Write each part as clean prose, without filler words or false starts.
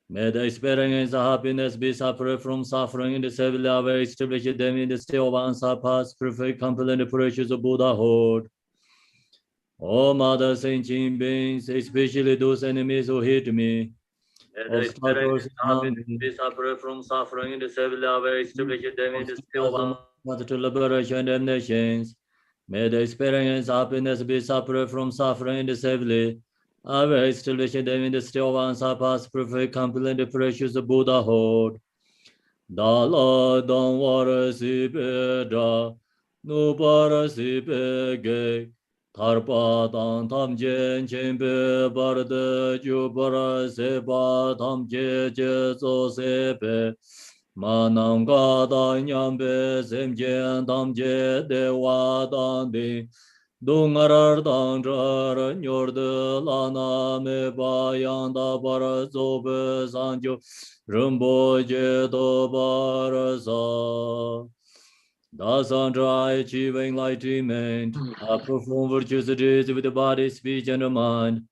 May the experience of happiness be separate from suffering in the civil level, establish them in the state of unsurpassed, perfect, complete, precious Buddhahood. O Mother Sentient Beings, especially those enemies who hate me, obstacles be separate from suffering in the civil level, establish them in the state of Mother to liberation of nations. May the experience of happiness be separate from suffering in the civil I will establish them in the state of unsurpassed, perfect, complete, precious Buddhahood. Dala don wara si pe da, nu para si pe ge, tarpa dan tam jen chen pe bar de ju para se pa tam je je zo se pe, ma nam ga da nyam pe sem jen tam je de wa dan di, dungarar dan jar nyor de la na me ba yang da para zo pe san jo, Rinpoche to barasa. Dasandra achieve enlightenment. I perform virtuous deeds with the body, speech, and the mind.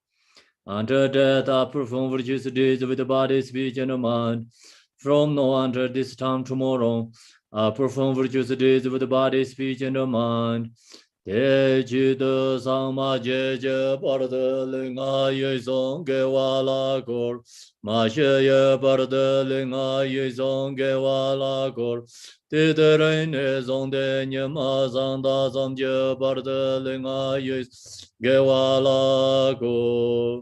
Until death, I perform virtuous deeds with the body, speech, and the mind. From now until this time tomorrow, I perform virtuous deeds with the body, speech, and the mind. Te chi de sang ma je je par de ling a ye song ge wa la kor. Ma she ye par de ling a ye song ge wa la kor. Te de ren ne song de nye ma sang da sam je par de ling a ye ge wa la kor.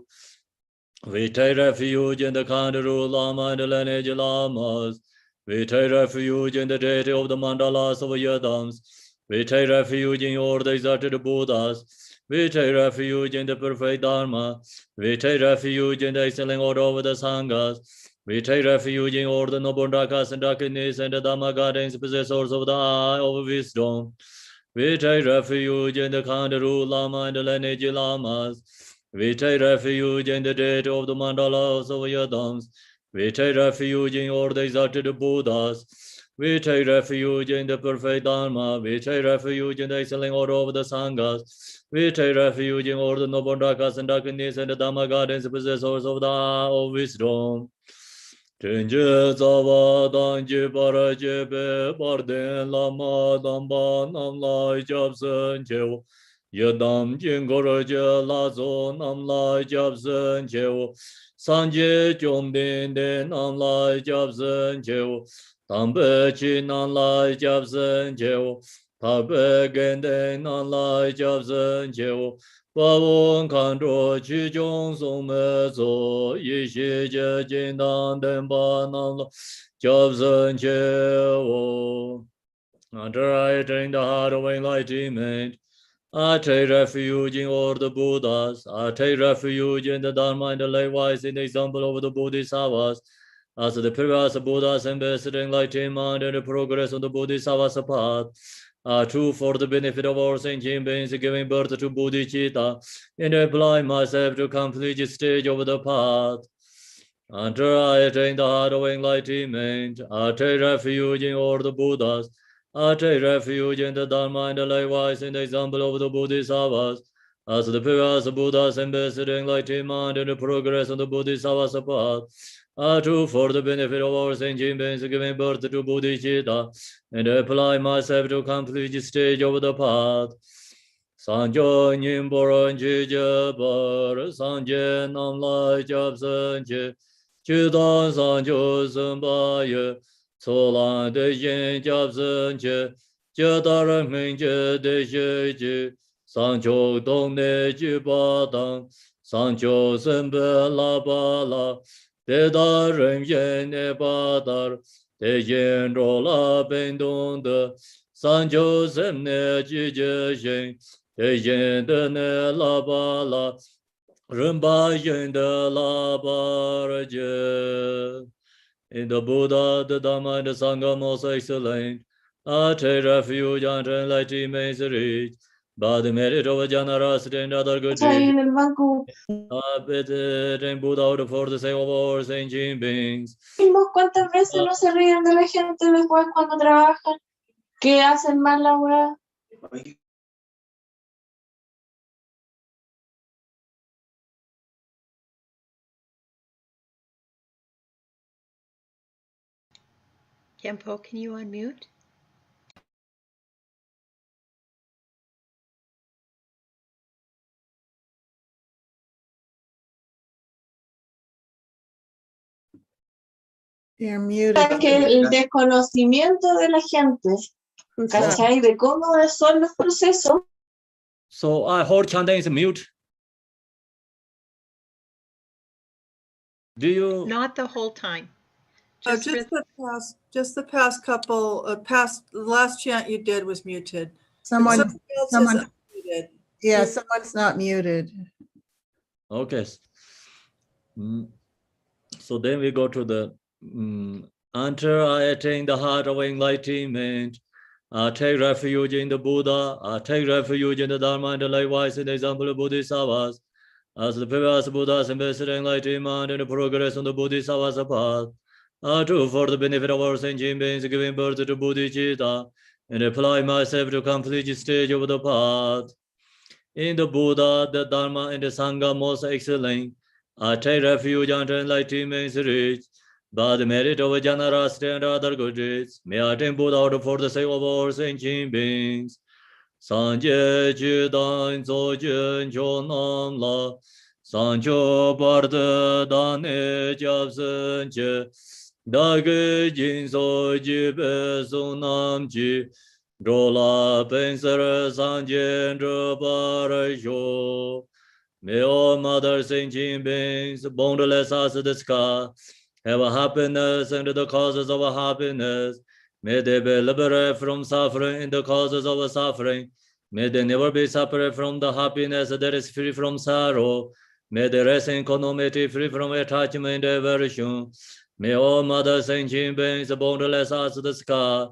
We take refuge in the Kanduru Lama and the lineage Lamas. We take refuge in the deity of the mandalas of Yadams. We take refuge in your exalted Buddhas. We take refuge in the perfect Dharma. We take refuge in the excellent order of the Sanghas. We take refuge in all the noble Dakas and Dakinis and the Dhamma guardians, possessors of the eye of wisdom. We take refuge in the Kanduru Lama and the lineage Lamas. We take refuge in the deity of the mandalas of Yadams. We take refuge in all the exalted Buddhas. We take refuge in the perfect Dharma. We take refuge in the excellent order of the Sanghas. We take refuge in all the noble Dakas and Dakinis and the Dhamma guardians, possessors of the eye of wisdom. Tenje zawa danji para jebe barden lama damba nam lai jab sen chewo. Yadam jingoro je lazo nam lai jab sen chewo. Sanje chom den den nam lai jab sen chewo. Tambe chi nam lai jab sen chewo. Tabe genden nam lai jab sen chewo. 法闻看着其中颂没错，一些接近当等把那了，叫声切我。Until I attain the heart of enlightenment, I take refuge in all the Buddhas. I take refuge in the Dharma and the likewise in the example of the Bodhisattvas. As the previous Buddhas embodied enlightenment and the progress of the Bodhisattva's path are true for the benefit of all sentient beings, giving birth to bodhicitta, and apply myself to complete the stage of the path. Until I attain the heart of enlightenment, I take refuge in all the Buddhas. I take refuge in the Dharma and likewise in the example of the Bodhisattvas. As the previous Buddhas embodied enlightenment and the progress of the Bodhisattva's path are true for the benefit of all sentient beings, giving birth to bodhicitta, and apply myself to complete the stage of the path. Sanjo Nimboran Jijabar, Sanje Nam Lai Jab Sanche, Chudan Sanjo Sumbaye, Solan De Yin Jab Sanche, Jadara Mingje De Sheji, Sancho Dong Ne Jibadang, Sancho Sembe La Bala, De Da Ren Yen Ne Badar, De Yin Ro La Ben Dong De, Sancho Sem Ne Jije Shen, De Yin De Ne La Bala, Rumba Yin De La Baraje. In the Buddha, the Dhamma, and the Sangha most excellent, I take refuge and enlightenment reach. By the merit of generosity and other good Está ahí deeds, en el banco. I petition in Buddha for the sake of all sentient beings. Vimos cuántas veces no se ríen de la gente después cuando trabajan, que hacen mal la weá. Khenpo, can you unmute? You're muted. Que el desconocimiento de la gente, Who's that? ¿cachai? De cómo son los procesos. So whole chanting is mute. Do you? Not the whole time. Just the past couple, the last chant you did was muted. Someone else is unmuted. Yeah, someone's not muted. Okay. So then we go to the until I attain the heart of enlightenment. I take refuge in the Buddha. I take refuge in the Dharma, and likewise in the example of Bodhisattvas. As the previous Buddhas invested enlightenment and the progress on the Bodhisattva's path, I too, for the benefit of all sentient beings, giving birth to Bodhicitta, and apply myself to complete the stage of the path. In the Buddha, the Dharma, and the Sangha most excellent, I take refuge until enlightenment is reached. By the merit of Janarastra and other good deeds, may I attain Buddha for the sake of all sentient beings. Sanje Chidan Zojen Chonam La Sancho Barda Dane Japsenche Dage Jin Soji Besunam Ji Drola Pensar Sanje Parasho. May all Mother Sentient Beings, boundless as the sky, have a happiness and the causes of a happiness. May they be liberated from suffering and the causes of suffering. May they never be separated from the happiness that is free from sorrow. May they rest in equanimity, free from attachment and aversion. May all Mother Sentient Beings, boundless as the sky,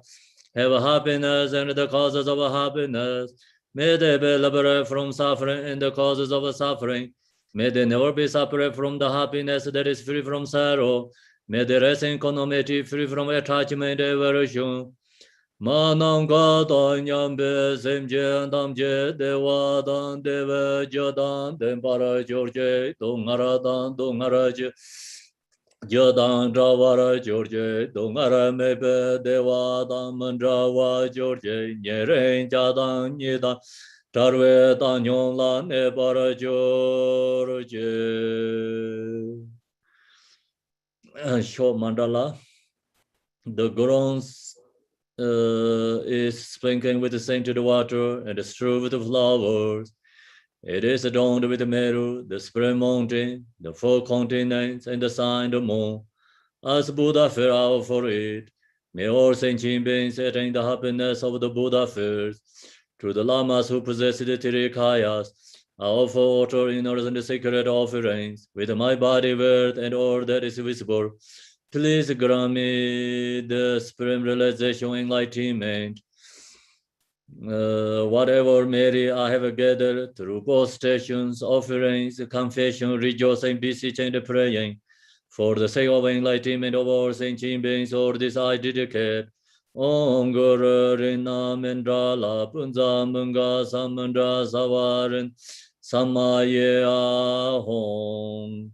have a happiness and the causes of a happiness. May they be liberated from suffering and the causes of suffering. May they never be separated from the happiness that is free from sorrow. May they rest in equanimity, free from attachment and aversion. Manam Gadan Yambe Semje Damje Dewadan Deve Jodan Dempara George Dongaradan Dongaraj Jodan Dravara George Dongara Mebe Dewadan Mandrava George Nyeren Jadan Yedan Tarve Danyon La Nebara George. Short mandala. The grounds is sprinkling with the scented water and strewed with the flowers. It is adorned with the Meru, the spring mountain, the four continents, and the sign of the moon. As Buddha fell out for it, may all sentient beings attain the happiness of the Buddha first. To the lamas who possess the Tirikayas, I offer water in order the sacred offerings, with my body, word, and all that is visible. Please grant me the supreme realization enlightenment. Whatever merit I have gathered through both stations, offerings, confession, rejoicing, beseeching, and praying, for the sake of enlightenment of all sentient beings, all this I dedicate. Om Guru Rina Mendra La Punza Munga Samandra Savaran Samaye Ahom.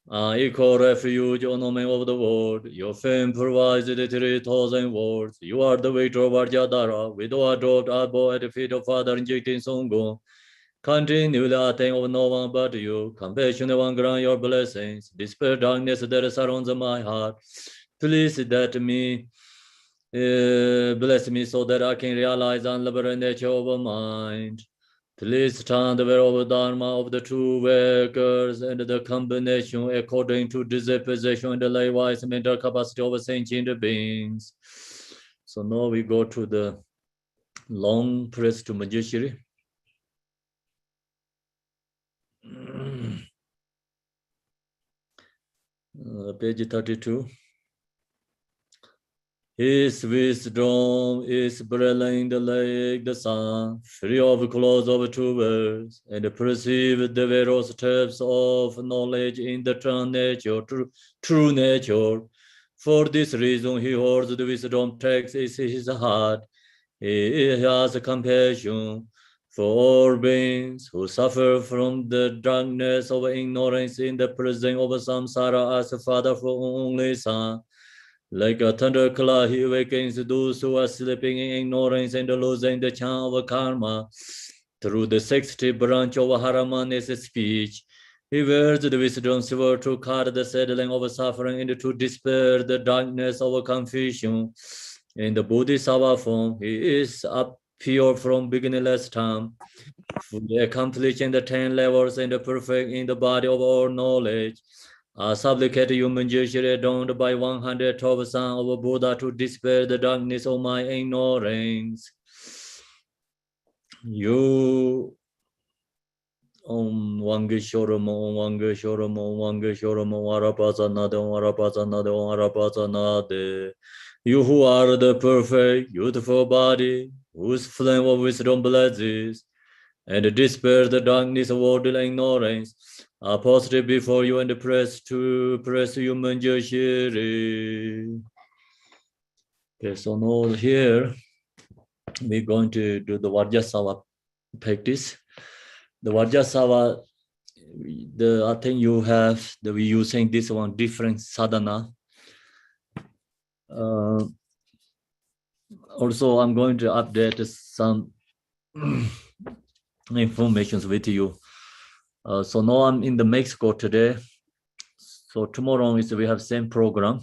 I call refuge on the name of the world. Your fame provides the 3,000 words. You are the waiter of Arjadara, widow adored Abo at the feet of Father Njiktin Songo. Continually I think of no one but you. Compassionate one, grant your blessings. Dispel darkness that surrounds my heart. Please let me bless me so that I can realize the unlimited nature of mind. Please stand the way of Dharma of the true workers and the combination according to disposition and the likewise mental capacity of sentient beings. So now we go to the long press to Manjushri. Page 32. His wisdom is brilliant like the sun, free of clothes of two words, and perceive the various steps of knowledge in the true nature. For this reason, he holds the wisdom text in his heart. He has compassion for all beings who suffer from the darkness of ignorance in the prison of samsara as a father for only son. Like a thunderclap, he awakens those who are sleeping in ignorance and losing the charm of karma. Through the 60th branch of Haramani's speech, he wears the wisdom sword to cut the settling of suffering and to dispel the darkness of confusion. In the Bodhisattva form, he is up pure from beginningless time, fully accomplishing the 10 levels and perfect in the body of all knowledge. I supplicate you, Manjushri, adorned by 112 sons of Buddha, to dispel the darkness of my ignorance. You Om Wangeshwaramo, Wangeshwaramo, Wangeshwaramo, Warapazanade, Warapazanade, Warapazanade. You who are the perfect, beautiful body, whose flame of wisdom blazes, and dispel the darkness of worldly ignorance, I posted before you and press you, Manjushri. Okay, so now here we're going to do the Vajrasattva practice. The Vajrasattva, I think you have we're using this one different sadhana. Also, I'm going to update some information with you. So now I'm in the Mexico today. So tomorrow we have same program.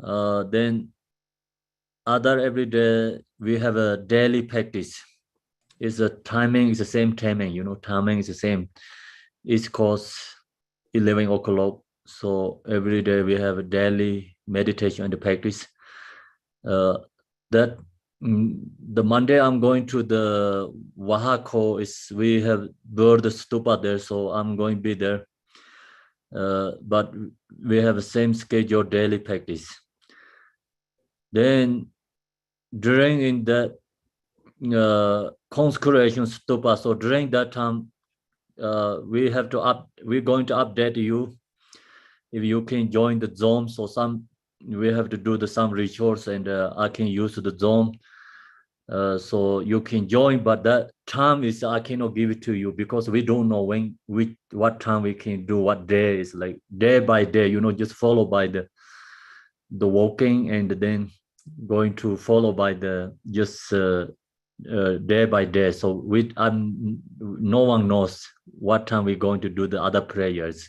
Then every day we have a daily practice. Is the timing is the same timing, timing is the same. East Coast 11 o'clock. So every day we have a daily meditation and practice. The Monday I'm going to the Oaxaca. We have bird stupa there, so I'm going to be there. But we have the same schedule daily practice. Then during in that consecration stupa, so during that time we're going to update you if you can join the Zoom. So we have to do some rituals, and I can use the Zoom, so you can join, but that time is I cannot give it to you because we don't know what time we can do, what day is, like day by day, just follow by the walking, and then going to follow by the just day by day. So no one knows what time we're going to do the other prayers.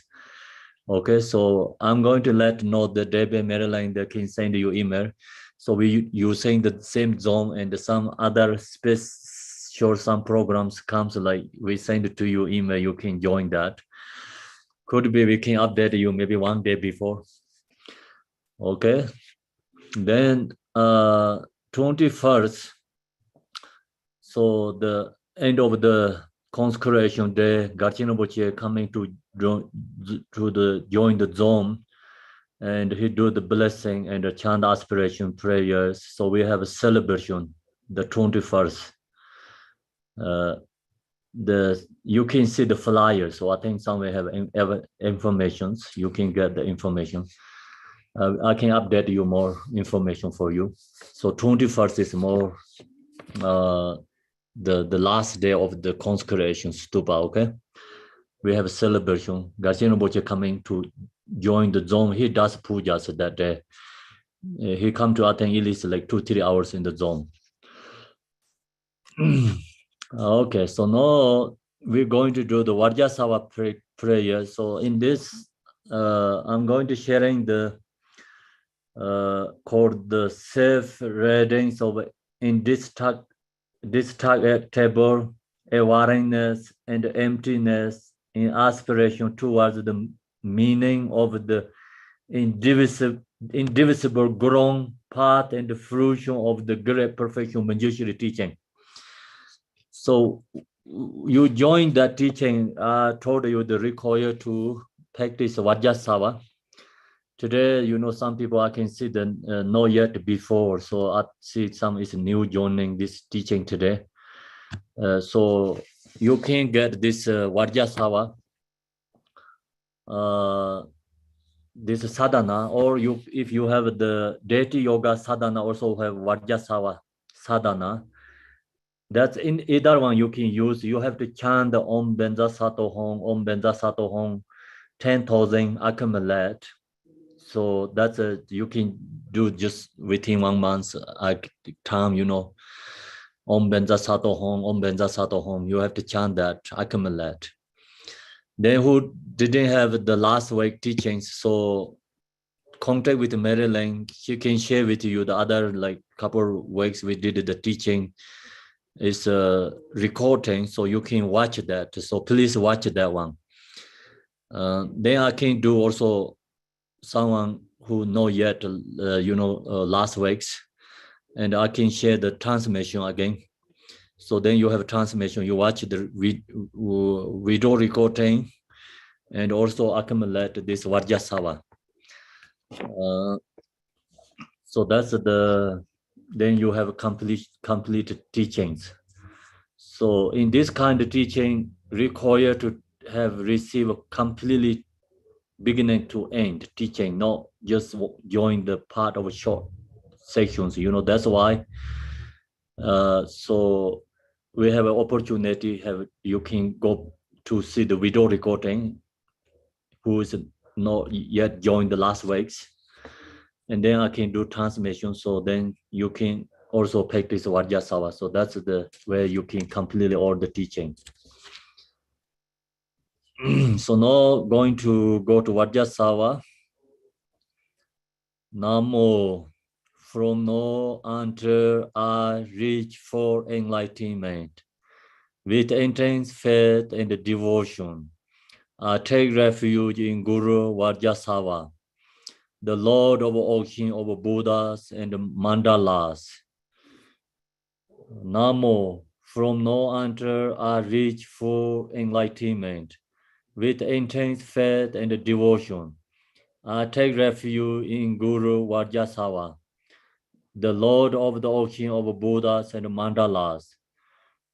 Okay, so I'm going to know the Debbie Maryland, they can send you email. So we using the same Zoom, and some other special some programs comes, like we send it to you email, you can join that. Could be we can update you maybe one day before. Okay, then 21st, so the end of the consecration day, Garchi Rinpoche coming to join the Zoom, and he do the blessing and the chant aspiration prayers. So we have a celebration the 21st. You can see the flyer, so I think somewhere have information. You can get the information. I can update you more information for you. So 21st is more the last day of the consecration stupa. Okay, we have a celebration. Garchi Rinpoche coming to join the Zoom. He does pujas that day. He come to attend at least like 2-3 hours in the Zoom. Okay, so now we're going to do the Vajrasattva prayer. So in this, I'm going to sharing the called the safe readings of indestructible awareness and emptiness in aspiration towards the meaning of the indivisible grown path and the fruition of the great perfection Manjushri teaching. So you join that teaching. I told you the require to practice Vajrasattva. Today, some people I can see them know yet before. So I see some is new joining this teaching today. So you can get this Vajrasattva, this sadhana, or if you have the deity yoga sadhana, also have Vajrasattva sadhana. That's in either one you can use. You have to chant the Om Benza Sato Hong, 10,000 accumulate. So that's you can do just within 1 month time, you know, Om Benza Sato Home, Om Benza Sato Home. You have to chant that, accumulate. Then who didn't have the last week teachings, so contact with Marilyn. She can share with you the other like couple weeks we did the teaching is recording, so you can watch that. So please watch that one. Then I can do also someone who know yet, you know, last week's, and I can share the transmission again. So then you have transmission, you watch the video recording and also accumulate this Vajrasava. So that's the, then you have complete teachings. So in this kind of teaching, require to have received a completely beginning to end teaching, not just join the part of short sections, you know. That's why so we have an opportunity, you can go to see the video recording who is not yet joined the last weeks, and then I can do transmission, so then you can also practice Vajrasava. So that's the where you can completely all the teaching. So now going to go to Vajrasava. Namo, from now until I reach for enlightenment, with intense faith and devotion, I take refuge in Guru Vajrasava, the Lord of Ocean of Buddhas and Mandalas. Namo, from now until I reach for enlightenment, with intense faith and devotion, I take refuge in Guru Vajrasava, the Lord of the Ocean of Buddhas and Mandalas.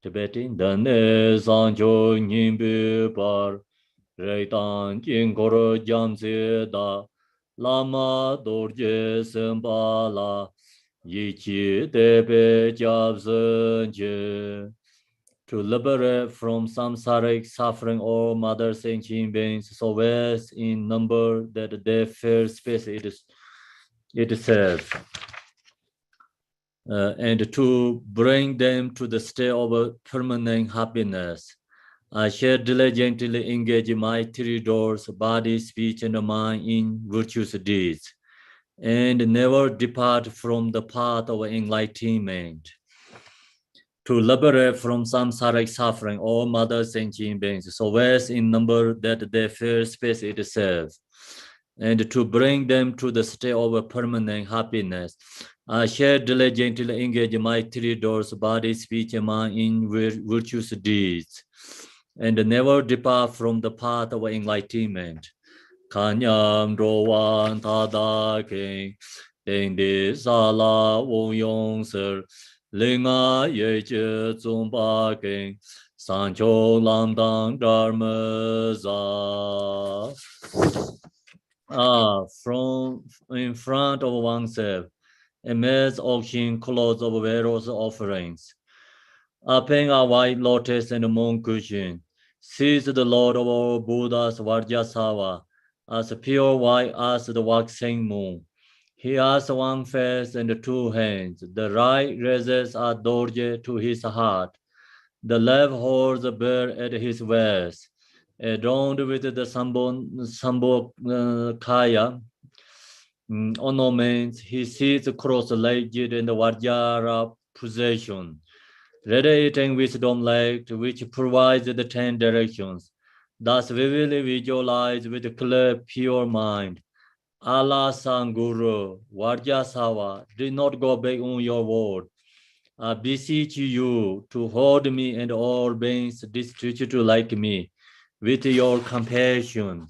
Tibetan, Dane Sancho Nimbi Par, Reitan Kinkoro Jamse Da, Lama Dorje Sembala, Yichi Tepe Jabsenje. To liberate from samsaric suffering all mother sentient beings, so vast in number that their fair space it says. And to bring them to the state of permanent happiness. I shall diligently engage my three doors, body, speech, and mind in virtuous deeds, and never depart from the path of enlightenment. To liberate from samsaric suffering all mother sentient beings, so vast in number that they fear space itself, and to bring them to the state of permanent happiness. I shall diligently engage my three doors, body, speech, and mind in virtuous deeds, and never depart from the path of enlightenment. Kanyam rowan tada king, dengdi sala wong yong ser, linga ye che zumba king, sancho lam dang dharma za. From in front of oneself, amidst auction clothes of various offerings, upping a white lotus and a moon cushion, sees the Lord of all Buddhas Vajrasava, as pure white as the waxing moon. He has one face and two hands. The right raises a dorje to his heart. The left holds a bear at his waist, adorned with the Sambhokaya ornaments. He sits cross-legged in the Vajra position, radiating wisdom-light, which provides the 10 directions. Thus, we will visualize with a clear, pure mind. Allah Sanguru, Vajrasava, do not go back on your word. I beseech you to hold me and all beings destitute like me with your compassion.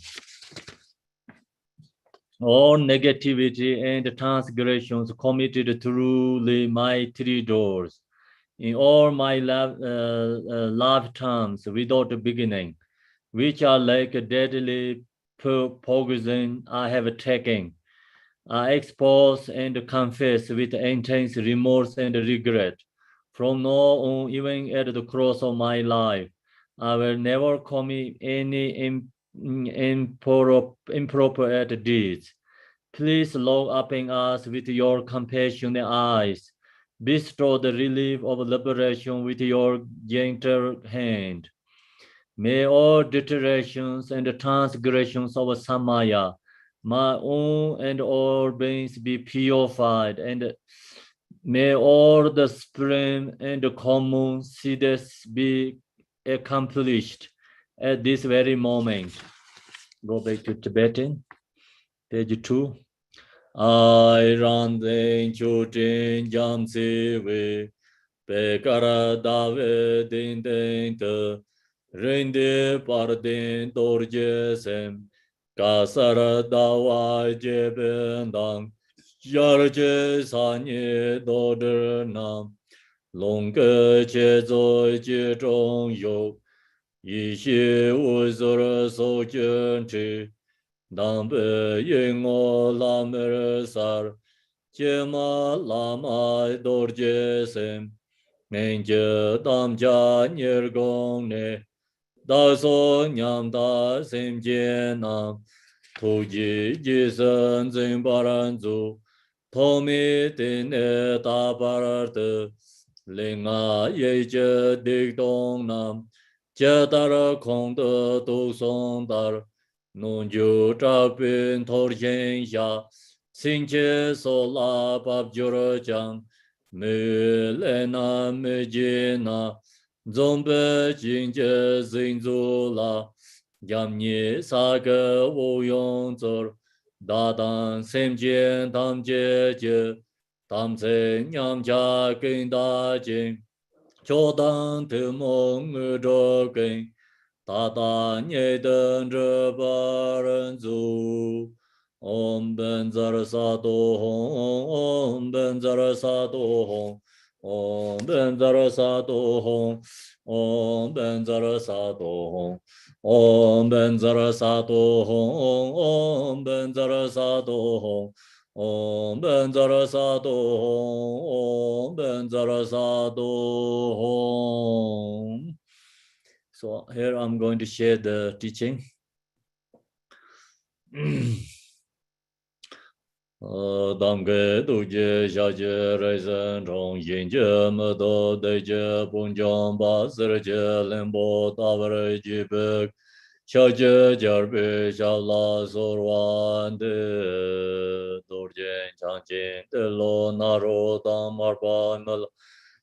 All negativity and transgressions committed through my three doors, in all my lifetimes without beginning, which are like a deadly poison I have taken, I expose and confess with intense remorse and regret. From now on, even at the cross of my life, I will never commit any improper deeds. Please look upon us with your compassionate eyes. Bestow the relief of liberation with your gentle hand. May all deteriorations and transgressions of Samaya, my own and all beings be purified, and may all the supreme and common seeds be accomplished at this very moment. Go back to Tibetan, page 2. I run the chutin jam siwe, pekara dave din din Rende parden dorjesem, kasara dawa jebendang, yarje sanye dodernam, longke che zoi che zhong yo, yi xie wu zor so jen chi, dambe yin o lam er sar, che ma lama dorjesem, menje dam ja nyer gong ne, Da so nyam da sim jian nam, tu ji ji sen zin baran zu, to mi din e da bar de, ling a ye je dik dong nam, jie dar kong de du song dar, nun ju zha bin tor yin xia, xin jie so la bab jur jiang, mi le na mi ji na, Zombe jinje zinzu la, yam ni sa ge wu yong zur, da dan sem jian tam jie jie, tam se nyam jia gen da jing, cho dan te mong nge zhe gen, da da nye den zhe ba ren zu. Om ben zar sa do hong, om ben zar sa do hong. Om ben zara sa do hong, Om ben zara sa do hong, Om ben zara sa do hong, Om ben zara sa do hong, Om ben zara sa do hong, Om ben zara sa do hong. So here I'm going to share the teaching. Damge duje shaje reisen rong yinje medo deje bunjong ba serje lembo tavre jibek shaje jarbe shala sorwan de dorjen chanjin de lo naro damarba mel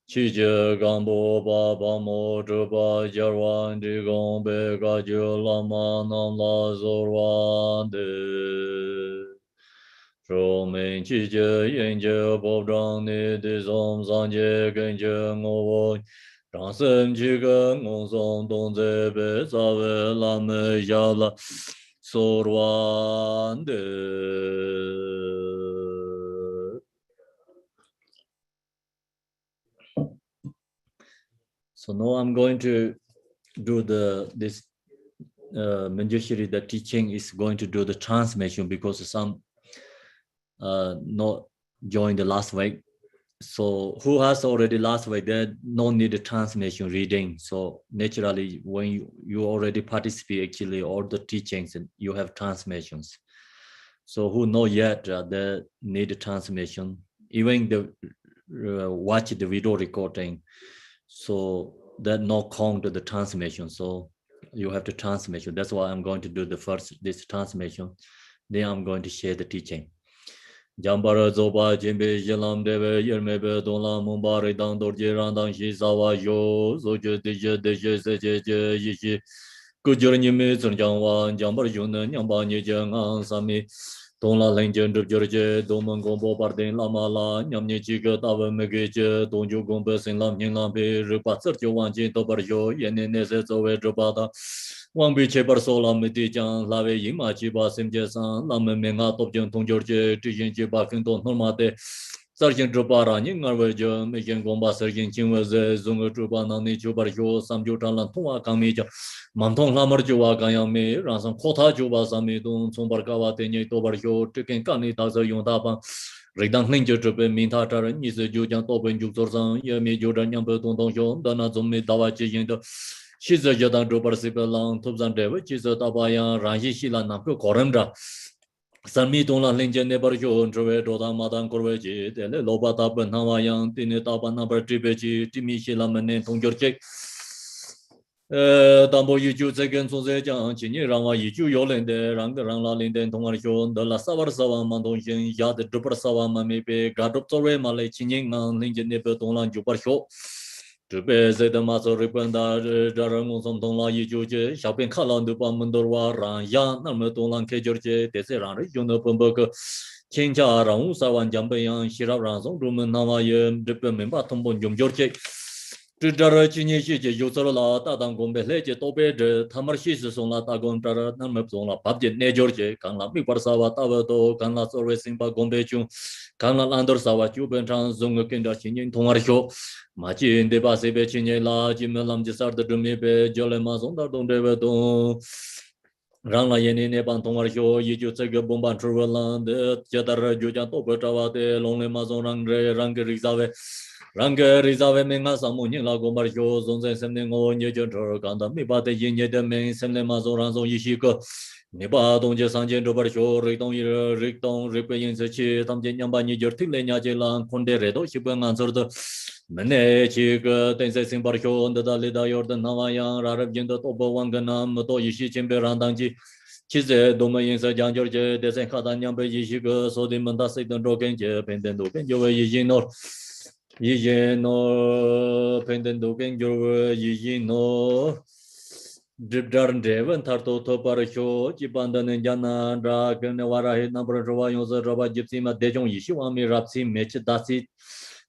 chije gambo ba ba mo ba jarwan de gombe ga lama nam la sorwan de Romain Chije Yenge Bob Dang Ni Di Som Sanje Genje Ngo Ransem Chiga Ngo Som Dong Ze Be Sawe Lam Yala Sorwan De. So now I'm going to do this Manjushri, the teaching is going to do the transmission because some not joined the last week. So who has already last week, there no need a transmission reading. So naturally, when you already participate actually all the teachings and you have transmissions. So who know yet they need a transmission, even the watch the video recording. So that no count to the transmission. So you have to transmission. That's why I'm going to do this transmission. Then I'm going to share the teaching. Jambara zoba jimbe jilam deve yermebe donla mumbare dang dorje randang shi sawa yo soje deje deje seje je yishi kujur nyime zunjang wan jambar yunne nyamba nye jang sami donla lengjen drupjurje domang gombo barden lama la nyamnye chiga tawa megeje donju gombe sin lam nying lam pe rupa sarjo wanjin tobar yo yene nese zowe drupata Wang bi che bar so lam di jang la we yin ma chi ba sim je san lam me nga top jeng tong jor je ti yin ji ba kin ton norma de sar jing dro ba ra ni ngar we je me jeng gong ba sar jing jing we ze zung ge dro ba na ni chu bar jo sam ju tan lan thong wa kang mi ja mam thong la mar ju wa ga yang me ran sang kho tha ju ba sam mi dong chong bar ka wa te ni to bar jo ti ken ka ni ta zo yong da ba Rì đăng linh cho trục bên ta trả人意思就将多本就做上也没就让两百东东兄的那种没大外接应的其实就当做把是个浪突然的其实大把样然西西了那个个人的 Sami Dona Linjan Nebarjo, Trove, Doda Madan Corveji, Lobata Hawaiian, Tinetaba number Tribeji, Timishi Lamane, Tongjorjek. Dambo Yuju Zegan Soze Jang, Chini Rama Yuju Yolende, Rang Rangla Linden Tongarjon, the La Savar Sawa Mandonjin, Yad Drupper Sawa Mamepe, Gadoptore Malay Chining, Linjan Nebertonlan Juparsho. Trube the Maso Ripanda, Darangon Somtonla Yuju, Shapin Kalan Dupa Mundorwa, Ran Yan, Namatolan Kejorje, Tesseran, Juno Pumberg, Chinja, Ran Sawan Jambayan, Shira Ransom, Ruman Navayan, Dipemba Tombon Jum George. Dara Chini Yusala, Tadam Gombe, Tobe, Tamarshis on La Tagon, Namapzona, Pabjet, Ne George, Kanla Piparsawa, Tavato, Kanla Soresimba Gombechu, Kanla Andersawa, Cuban Transunga Kinda Chinin, Tomarsho, Machi in the Basibe Chinela, Jimelam Jesar, the Dumibe, Jolemas on the Dondevedo. Rangla Yeni Neban Tomarsho, Yiju Sega Bomba Truveland, Jadara Jujan Topetawate, Lonely Mazon Rangre, Range Rizave. Ranga Rizave Menga Samunin Lago Marjo, Zonze Semning on Yajan Ganda, Mibate Yin Yedemen, Semle Mazoranzo Yishiko, Niba Donja Sanjan Dobarsho, Riton Ricton, Ripayin Sechi, Tamjan Yambani Jertilena Jelan, Conderedo, Shiban answered the Mene Chika, Tense Simbarsho, the Dalida Yordan Navayan, Arab Jinda Tobo Wanganam, Moto Yishi Chimberandanji. Chize Domain Sajan George, Desen Kadanyamba Yishika, Sodimanda Sitan Rokenje, Pendendo, Kenjo Yijino. Yijino Pendendo Kenjo Yijino Drip Darn Devan Tarto Toparasho, Chibandan and Jana, Dragon, Wara, number of Royals, Robert Gypsima, Dejon Yishiwami, Rapsi, Mech, Dasi,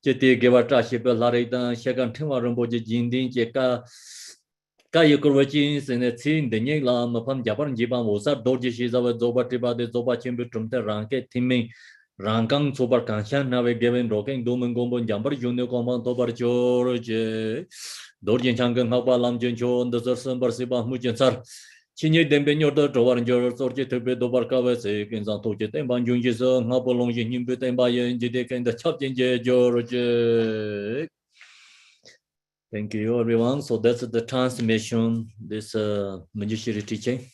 Cheti, Gavata, Larita, Shagan Timarumbo, Jindin, Cheka, Kayakurvachins, and a scene, the Nila, Mapam Japan, Jiban, was up, Doji Shizawa, Zoba Tiba, the Zoba Chimbu, Trumte, Ranke, Timmy. Rangkang Super Kanshan Nave given Rocking Doman Gombon Jumper Junior Command Tobar George Dorjin Changan Hapa Lam Juncho, the Sursan Barsiba Mujansar Chini Dembenyo, the Tovar Sorge to be Dobarkava, Sekins and Tojet and Banjunjis, Hapalong Yimbit and Bayan Jidek and the Chapin George. Thank you, everyone. So that's the transmission, this Manjushri teaching.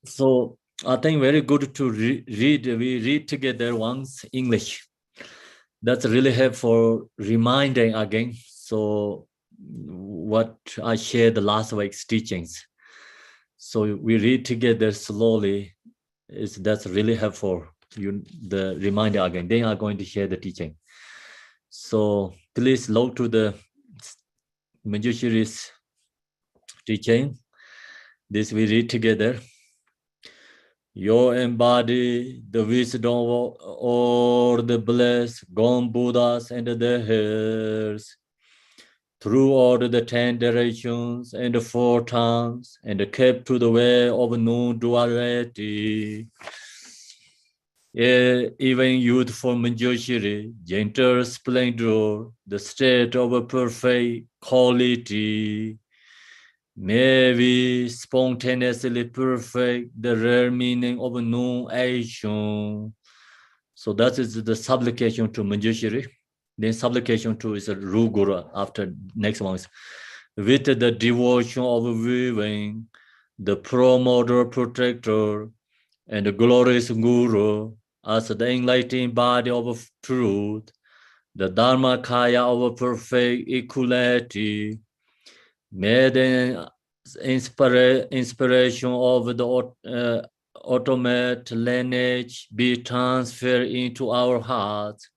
So I think very good to read. We read together once English. That's really helpful reminding again. So what I shared the last week's teachings. So we read together slowly. That's really helpful. The reminder again. Then I'm going to share the teaching. So please log to the Manjushri's teaching. This we read together. You embody the wisdom or the blessed gone Buddhas and their heirs through all the 10 directions and the 4 tongues and kept to the way of non-duality. Even youthful Manjushri, gentle splendor, the state of a perfect quality. May we spontaneously perfect the rare meaning of non-action. So that is the supplication to Manjushri. Then supplication to is a Ruguru after next one. With the devotion of viewing, the promoter, protector, and the glorious Guru as the enlightened body of truth, the Dharmakaya of perfect equality. May the inspiration of the ultimate lineage be transferred into our hearts.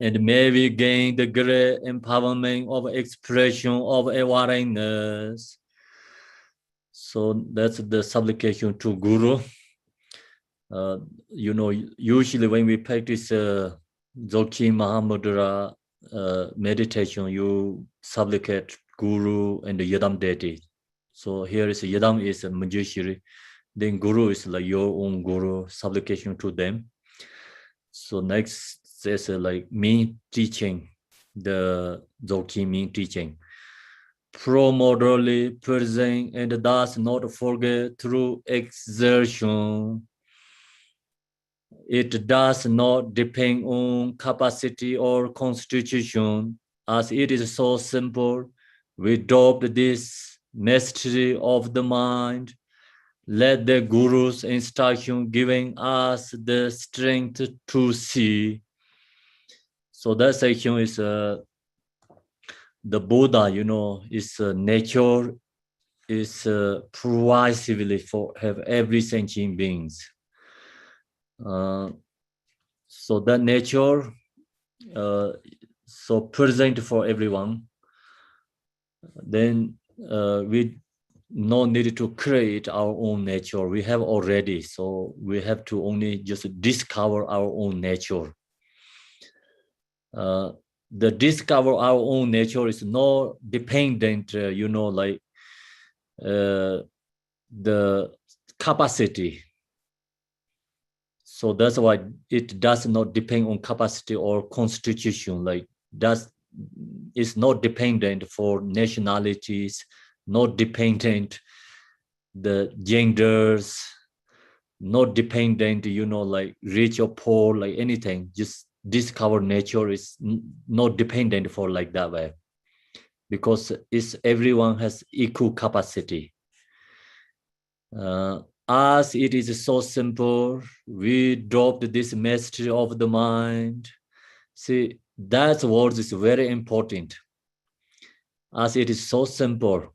And may we gain the great empowerment of expression of awareness. So that's the supplication to Guru. Usually when we practice Dzogchen Mahamudra meditation, you supplicate Guru and the Yadam deity. So here is Yadam is a Manjushri. Then Guru is like your own Guru, supplication to them. So next is like me teaching, the Dzogchen me teaching. Pro-moderately present and thus not forget through exertion. It does not depend on capacity or constitution, as it is so simple. We adopt this mastery of the mind let the Guru's instruction giving us the strength to see. So that section is the Buddha, is nature is pervasively for have every sentient beings. So that nature so present for everyone. Then we no need to create our own nature. We have already, so we have to only just discover our own nature. The discover our own nature is not dependent, like the capacity. So that's why it does not depend on capacity or constitution. Like it's not dependent for nationalities, not dependent the genders, not dependent, like rich or poor, like anything. Just discover nature is not dependent for like that way, because everyone has equal capacity. As it is so simple, we dropped this mastery of the mind. See, that word is very important. As it is so simple,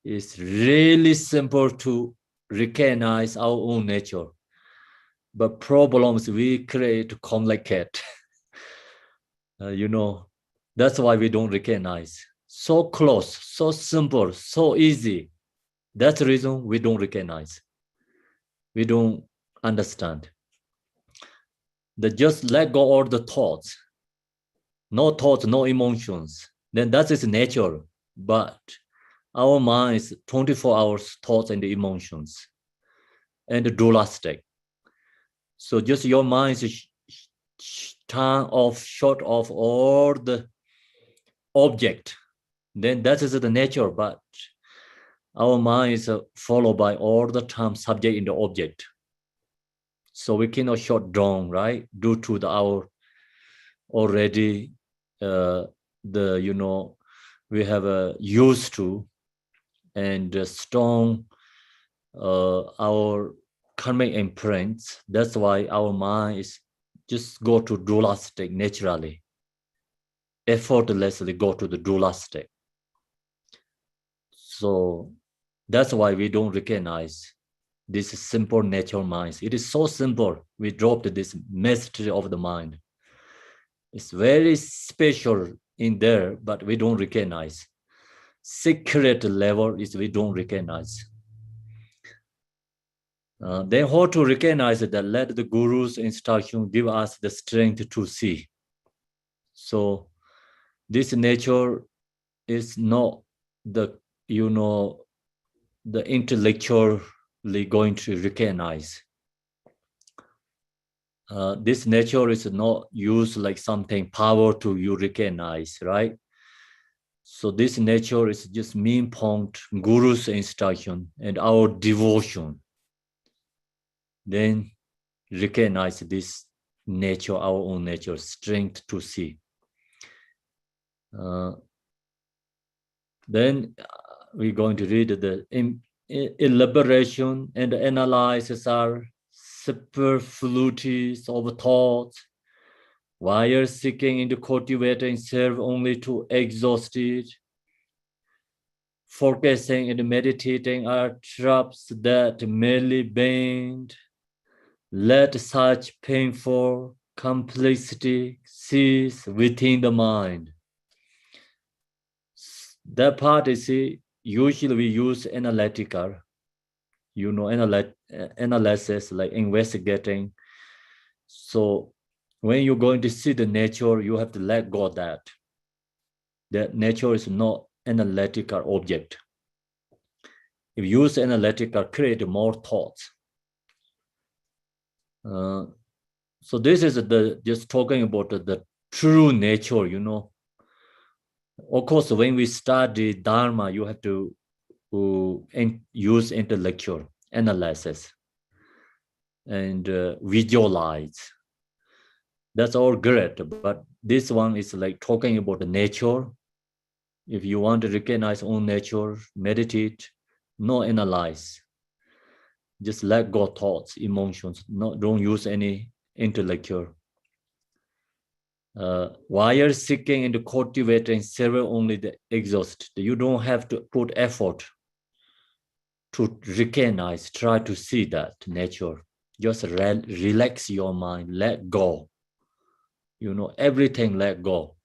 it's really simple to recognize our own nature. But problems we create to complicate. That's why we don't recognize. So close, so simple, so easy. That's the reason we don't recognize. We don't understand. Just let go all the thoughts. No thoughts, no emotions. Then that is nature. But our mind is 24 hours thoughts and emotions and dualistic. So just your mind is turn off, short of all the object. Then that is the nature. But our mind is followed by all the time subject in the object. So we cannot shut down, right? Due to our already we have used to and strong our karmic imprints. That's why our mind is just go to dualistic naturally, effortlessly go to the dualistic. So that's why we don't recognize this simple natural minds. It is so simple. We dropped this mastery of the mind. It's very special in there, but we don't recognize. Secret level is we don't recognize. Then how to recognize that? Let the Guru's instruction give us the strength to see. So this nature is not the intellectually going to recognize. This nature is not used like something power to you recognize, right? So this nature is just mean point Guru's instruction and our devotion. Then recognize this nature, our own nature, strength to see. Then we're going to read the elaboration and analysis are superfluities of thoughts, while seeking into cultivating serve only to exhaust it. Focusing and meditating are traps that merely bend. Let such painful complexity cease within the mind. That part is usually we use analytical, analysis, like investigating. So when you're going to see the nature, you have to let go of that. That nature is not analytical object. If you use analytical, create more thoughts. So this is just talking about the true nature, Of course, when we study Dharma, you have to use intellectual analysis and visualize. That's all great, but this one is like talking about the nature. If you want to recognize own nature, meditate, no analyze. Just let go thoughts, emotions. No, don't use any intellectual. While you're seeking and cultivating, serve only the exhaust. You don't have to put effort to recognize, try to see that nature. Just relax your mind, let go. Everything let go.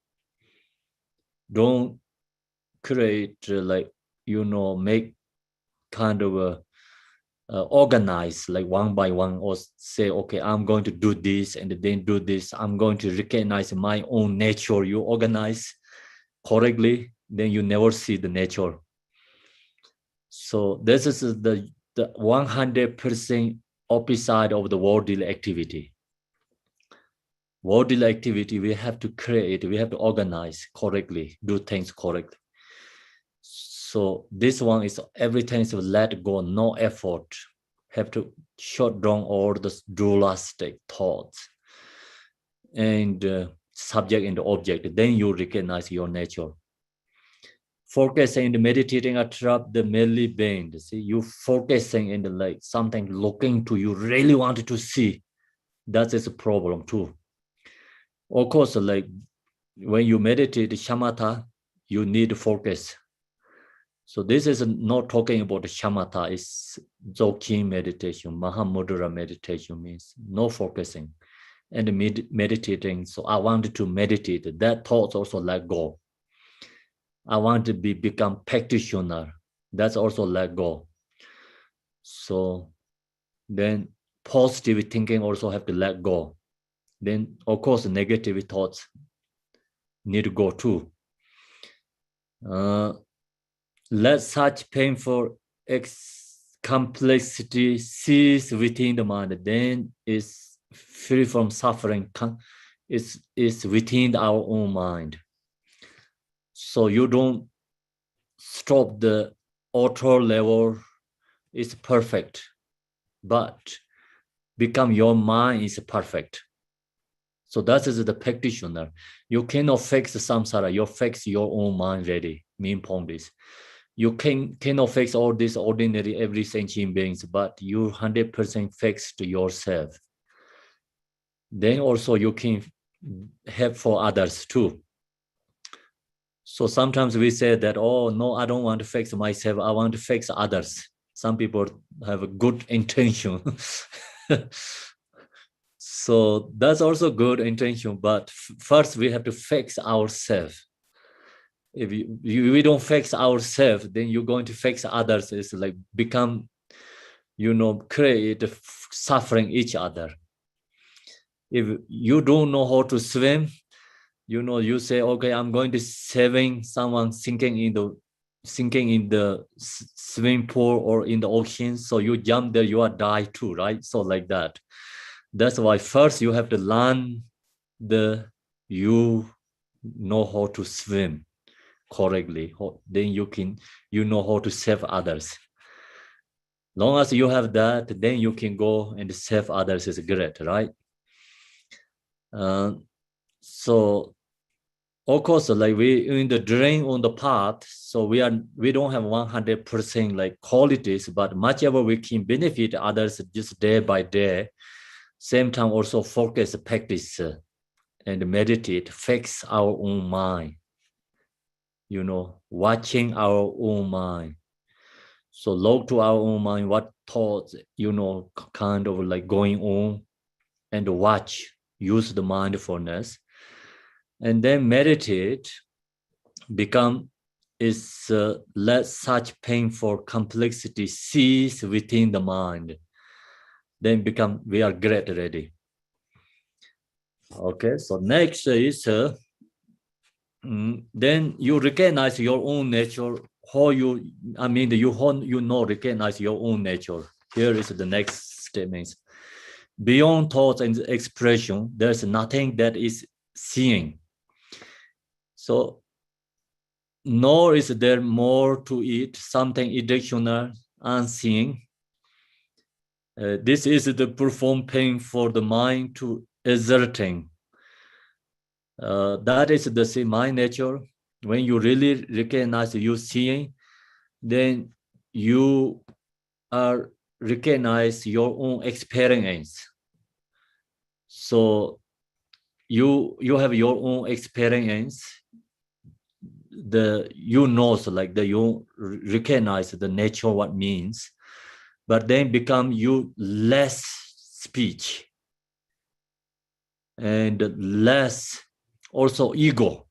Don't create make kind of a organize like one by one, or say, okay, I'm going to do this and then do this. I'm going to recognize my own nature. You organize correctly, then you never see the nature. So this is the 100% opposite of the worldly activity. Worldly activity, we have to create, we have to organize correctly, do things correctly. So this one is everything is let go, no effort. Have to shut down all the dualistic thoughts and subject and object. Then you recognize your nature. Focusing and meditating attract the merely being. See, you focusing in the like something looking to you really wanted to see. That is a problem too. Of course, like when you meditate shamatha, you need focus. So this is not talking about the shamatha, it's Dzogchen meditation, Mahamudra meditation means no focusing and meditating. So I wanted to meditate, that thoughts also let go. I want to become practitioner, that's also let go. So then positive thinking also have to let go. Then of course negative thoughts need to go too. Let such painful complexity cease within the mind, then is free from suffering, is within our own mind. So you don't stop the auto level, it's perfect, but become your mind is perfect. So that is the practitioner. You cannot fix the samsara, you fix your own mind ready, main point is. You cannot fix all these ordinary every sentient beings, but you 100% fix to yourself. Then also you can help for others too. So sometimes we say that, oh no, I don't want to fix myself, I want to fix others. Some people have a good intention. So that's also good intention, but first we have to fix ourselves. If we don't fix ourselves, then you're going to fix others. It's like become, create suffering each other. If you don't know how to swim, you say, okay, I'm going to saving someone sinking in the swimming pool or in the ocean. So you jump there, you are die too, right? So like that. That's why first you have to learn you know how to swim correctly, then you know how to save others. Long as you have that, then you can go and save others is great, right? So of course, like we in the drain on the path, so we don't have 100% like qualities, but much ever we can benefit others just day by day. Same time also focus, practice, and meditate, fix our own mind. Watching our own mind. So look to our own mind, what thoughts, kind of like going on, and watch, use the mindfulness, and then meditate, let such painful complexity cease within the mind. Then we are great already. Okay, so next is, then you recognize your own nature, recognize your own nature. Here is the next statement. Beyond thoughts and expression, there's nothing that is seeing. So, nor is there more to it, something additional, unseen. This is the profound pain for the mind to exerting. That is the mind nature. When you really recognize you seeing, then you are recognize your own experience. So you have your own experience. You recognize the nature what means, but then become you less speech and less also ego.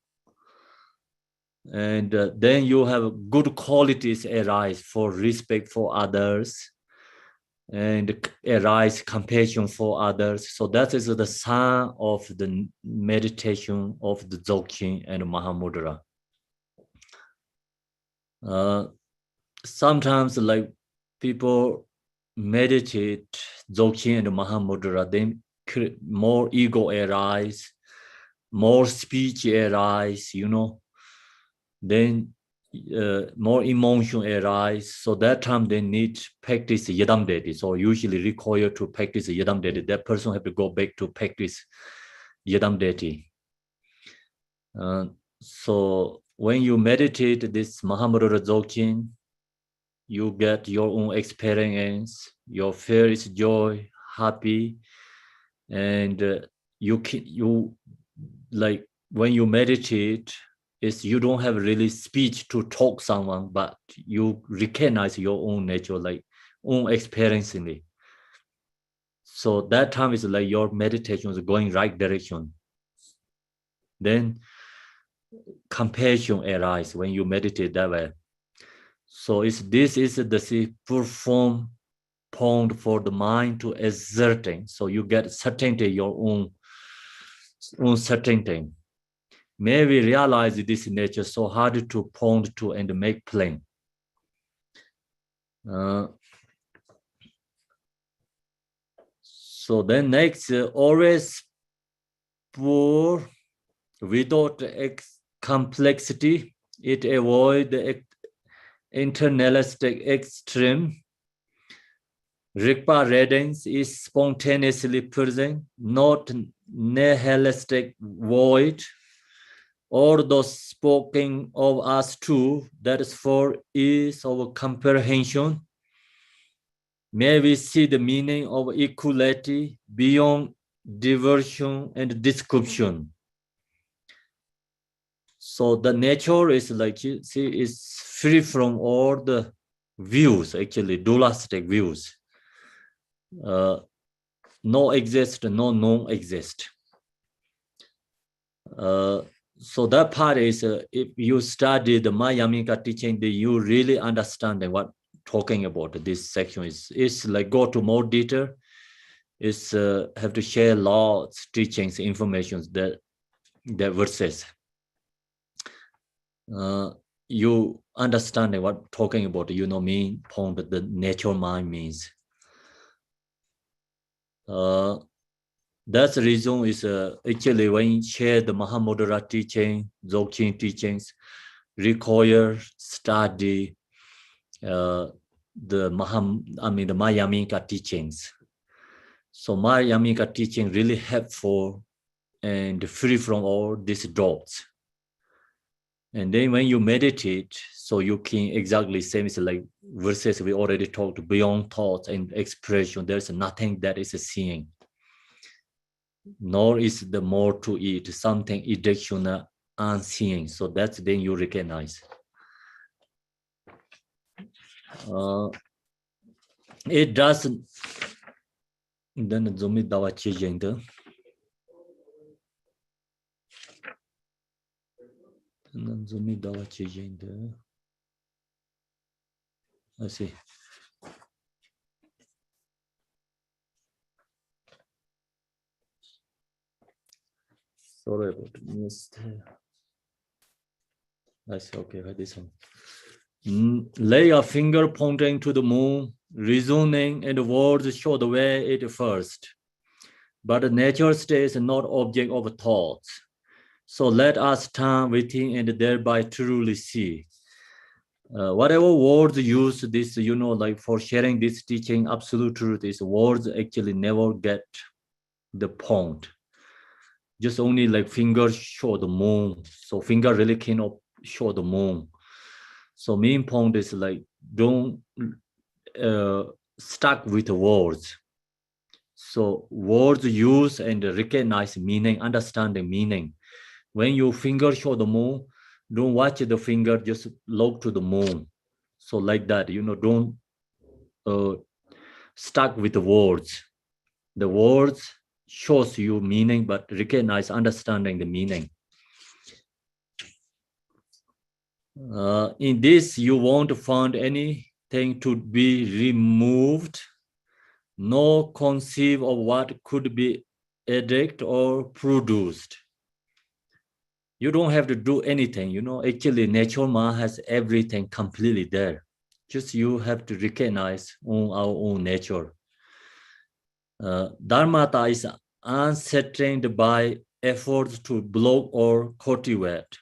And then you have good qualities arise for respect for others and arise compassion for others. So that is the sign of the meditation of the Dzogchen and Mahamudra. Sometimes like people meditate Dzogchen and Mahamudra, then more ego arise, more speech arise, then more emotion arise. So that time they need practice Yedam Dedi. So usually require to practice Yedam Dedi. That person have to go back to practice Yedam Dedi. So when you meditate this Mahamudra Dzogchen, you get your own experience. Your fear is joy, happy, and you like when you meditate, is you don't have really speech to talk someone, but you recognize your own nature, like own experience in it. So that time is like your meditation is going right direction. Then compassion arises when you meditate that way. So this is the perform point for the mind to exerting. So you get certainty, your own certainty. May we realize this nature so hard to point to and make plain. So then next, always poor without complexity, it avoid the internalistic extreme. Rigpa readings is spontaneously present, not nihilistic void. Or those spoken of us too, that is for ease of comprehension. May we see the meaning of equality beyond diversion and description. So the nature is like, you see, is free from all the views, actually, dualistic views. No exist, no non-exist. So that part is, if you study the Mayamika teaching, then you really understand what talking about this section is. It's like go to more detail. It's have to share lots teachings, information that verses. You understand what talking about, mean point the nature mind means. That's the reason is actually when you share the Mahamudra teaching, Dzogchen teachings, require study the Mayamika teachings. So Mayamika teaching really helpful and free from all these doubts. And then when you meditate, so you can exactly same as like verses we already talked, beyond thoughts and expression, there's nothing that is seeing. Nor is the more to it, something additional unseen. So that's then you recognize. It doesn't. Then zomi dawa changing the. Then zomi dawa changing the. Let's see. Sorry about missed. I see. Okay, this one. Lay a finger pointing to the moon, reasoning and words show the way it first. But the nature state is not object of thoughts. So let us turn within and thereby truly see. Whatever words use this, like for sharing this teaching, absolute truth is words actually never get the point. Just only like fingers show the moon. So finger really cannot show the moon. So main point is like don't stuck with words. So words use and recognize meaning, understanding meaning. When you finger show the moon, don't watch the finger, just look to the moon. So like that, don't stuck with the words. The words shows you meaning, but recognize, understanding the meaning. In this, you won't find anything to be removed, nor conceive of what could be added or produced. You don't have to do anything, actually nature has everything completely there. Just you have to recognize on our own nature. Dharmata is uncertained by efforts to block or cultivate.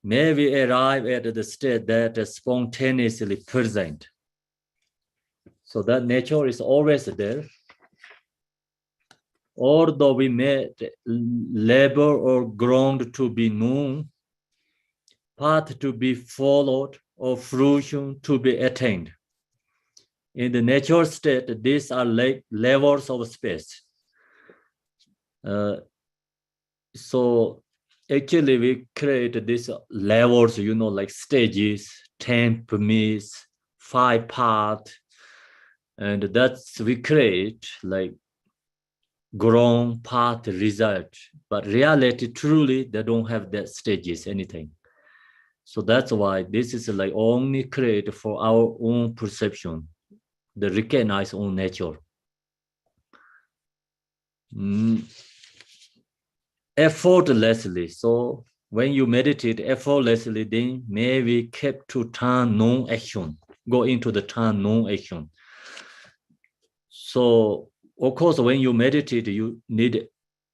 May we arrive at the state that is spontaneously present. So that nature is always there. Although we may labor or ground to be known, path to be followed, or fruition to be attained. In the natural state, these are like levels of space. So actually we create these levels, like stages, 10 premise, 5 path, and that's we create like grown path result. But reality, truly, they don't have that stages, anything. So that's why this is like only create for our own perception, the recognize own nature. Effortlessly. So when you meditate effortlessly, then may we keep to turn non-action, go into the turn non-action. So of course, when you meditate, you need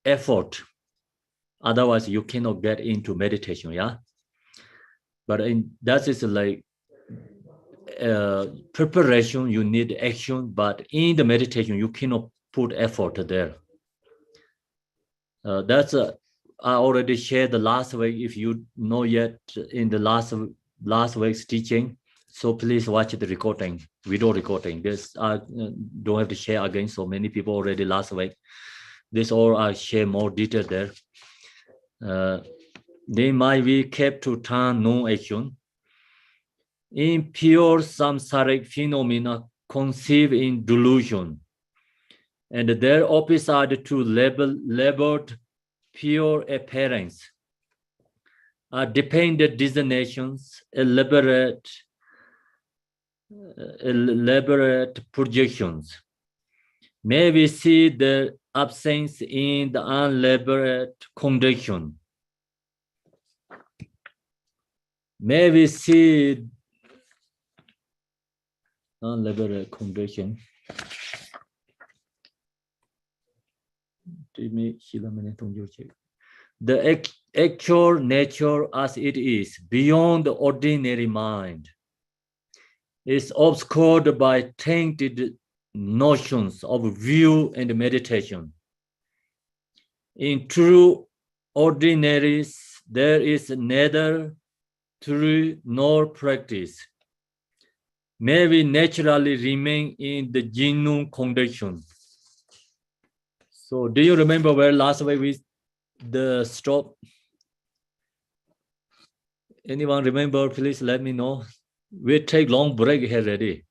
effort. Otherwise, you cannot get into meditation, yeah? But that is like preparation, you need action, but in the meditation, you cannot put effort there. That's I already shared the last week. If you know yet in the last week's teaching, so please watch the recording, video recording. This I don't have to share again. So many people already last week. This all I share more detail there. They might be kept to turn non-action. In pure samsaric phenomena conceived in delusion, and their opposite to labeled pure appearance are dependent designations, elaborate projections. May we see the absence in the unelaborate condition. May we see unelaborate condition. The actual nature as it is, beyond the ordinary mind, is obscured by tainted notions of view and meditation. In true ordinaries, there is neither truth nor practice. May we naturally remain in the genuine condition. So do you remember where last week we stop? Anyone remember? Please let me know. We take long break here already.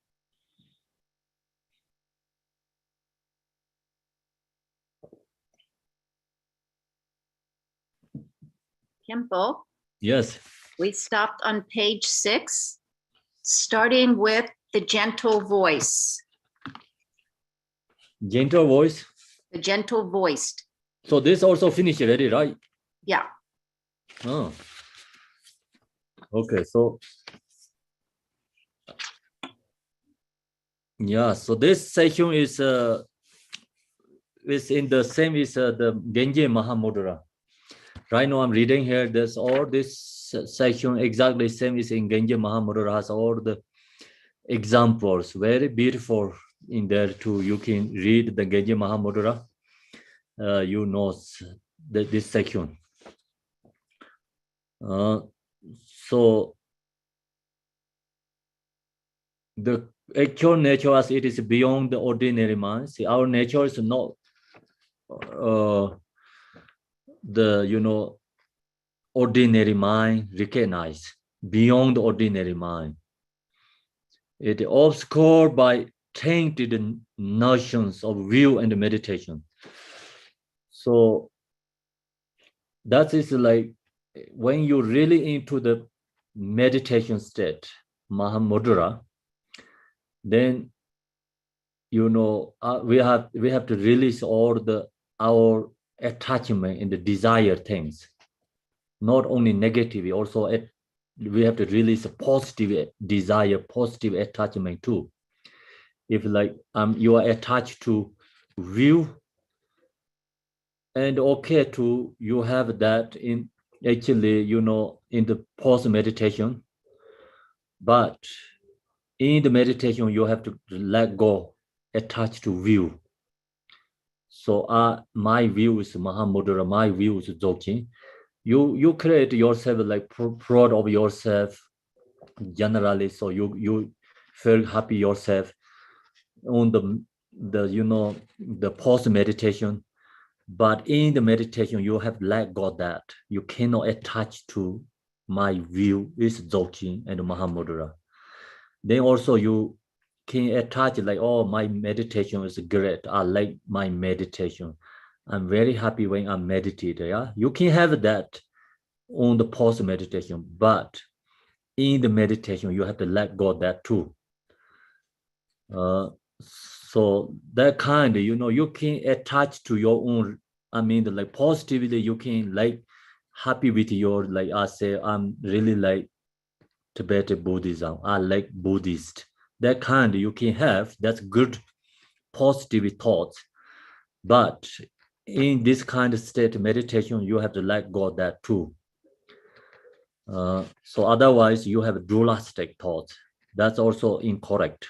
Khenpo, Yes. we stopped on page 6, starting with the gentle voice. Gentle voice. The gentle voiced. So this also finished already, right? Yeah. Oh. Okay, so yeah, so this section is in the same as the Genji Mahamudra. Right now I'm reading here, there's all this section exactly same as in Genji Mahamudra, has all the examples, very beautiful in there too. You can read the Genji Mahamudra, you know this section. So the actual nature as it is beyond the ordinary mind. See, our nature is not the ordinary mind recognized, beyond the ordinary mind. It is obscured by tainted notions of view and meditation. So that is like when you're really into the meditation state, Mahamudra, then we have to release all our attachment in the desired things, not only negative, also we have to release a positive desire, positive attachment too. If like you are attached to view, and okay to you have that in actually in the post meditation, but in the meditation you have to let go attached to view. So my view is Mahamudra, my view is Dzogchen. You create yourself like proud of yourself generally, so you feel happy yourself on the post meditation. But in the meditation, you have let go that you cannot attach to my view is Dzogchen and Mahamudra. Then also you can attach like, oh, my meditation is great. I like my meditation. I'm very happy when I meditate. Yeah, you can have that on the post meditation, but in the meditation, you have to let go that too. So that kind, you can attach to your own. I mean, like positively, you can like happy with your, like I say, I'm really like Tibetan Buddhism. I like Buddhist. That kind you can have. That's good, positive thoughts. But in this kind of state meditation, you have to let go of that too. So otherwise, you have dualistic thoughts. That's also incorrect.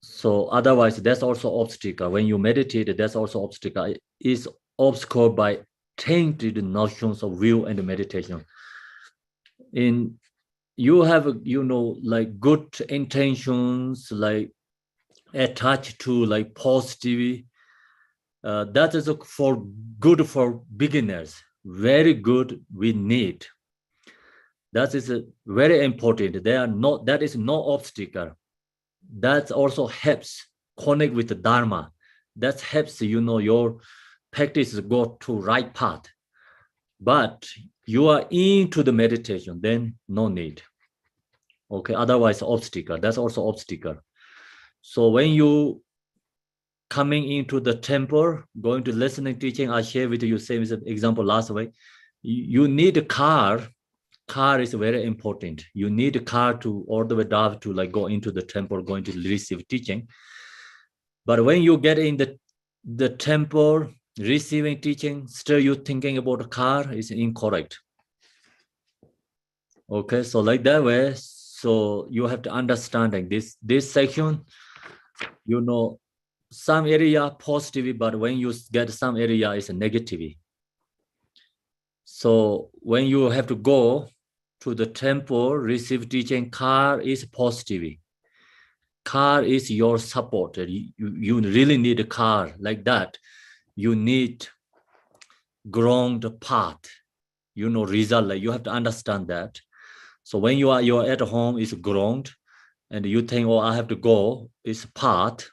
So otherwise, that's also obstacle. When you meditate, that's also obstacle. It is obscured by tainted notions of will and meditation. You have, like good intentions, like attached to like positive. That is good for beginners. Very good. We need. That is very important. That is no obstacle. That also helps connect with the Dharma. That helps, your practice go to right path. But you are into the meditation, then no need. Okay, otherwise obstacle. That's also obstacle. So when you coming into the temple, going to listening, teaching, I share with you same example last week. You need a car. Car is very important. You need a car to all the way down to like go into the temple, going to receive teaching. But when you get in the temple, receiving teaching, still you thinking about a car is incorrect. Okay, so like that way, so you have to understanding this section, some area positive, but when you get some area is a negative. So when you have to go to the temple, receive teaching, car is positive. Car is your support. You really need a car like that. You need ground path, result. Like you have to understand that. So when you're at home, it's ground, and you think, oh, I have to go, it's path.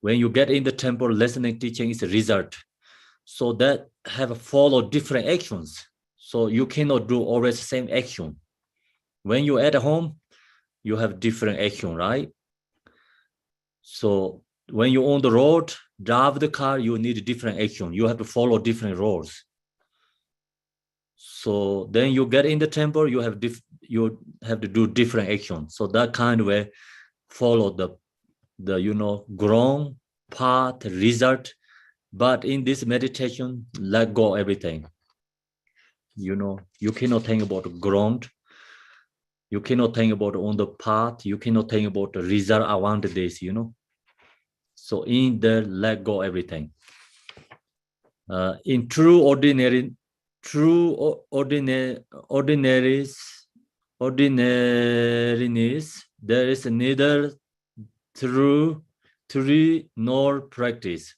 When you get in the temple, listening, teaching is a result. So that have followed different actions. So you cannot do always the same action. When you're at home, you have different action, right? So when you're on the road, drive the car, you need a different action. You have to follow different roads. So then you get in the temple, you have to do different action. So that kind of way, follow the ground path result. But in this meditation, let go everything. You cannot think about the ground. You cannot think about on the path. You cannot think about the result. I want this, So in there, let go everything. In true ordinaries, ordinariness, there is neither true nor practice.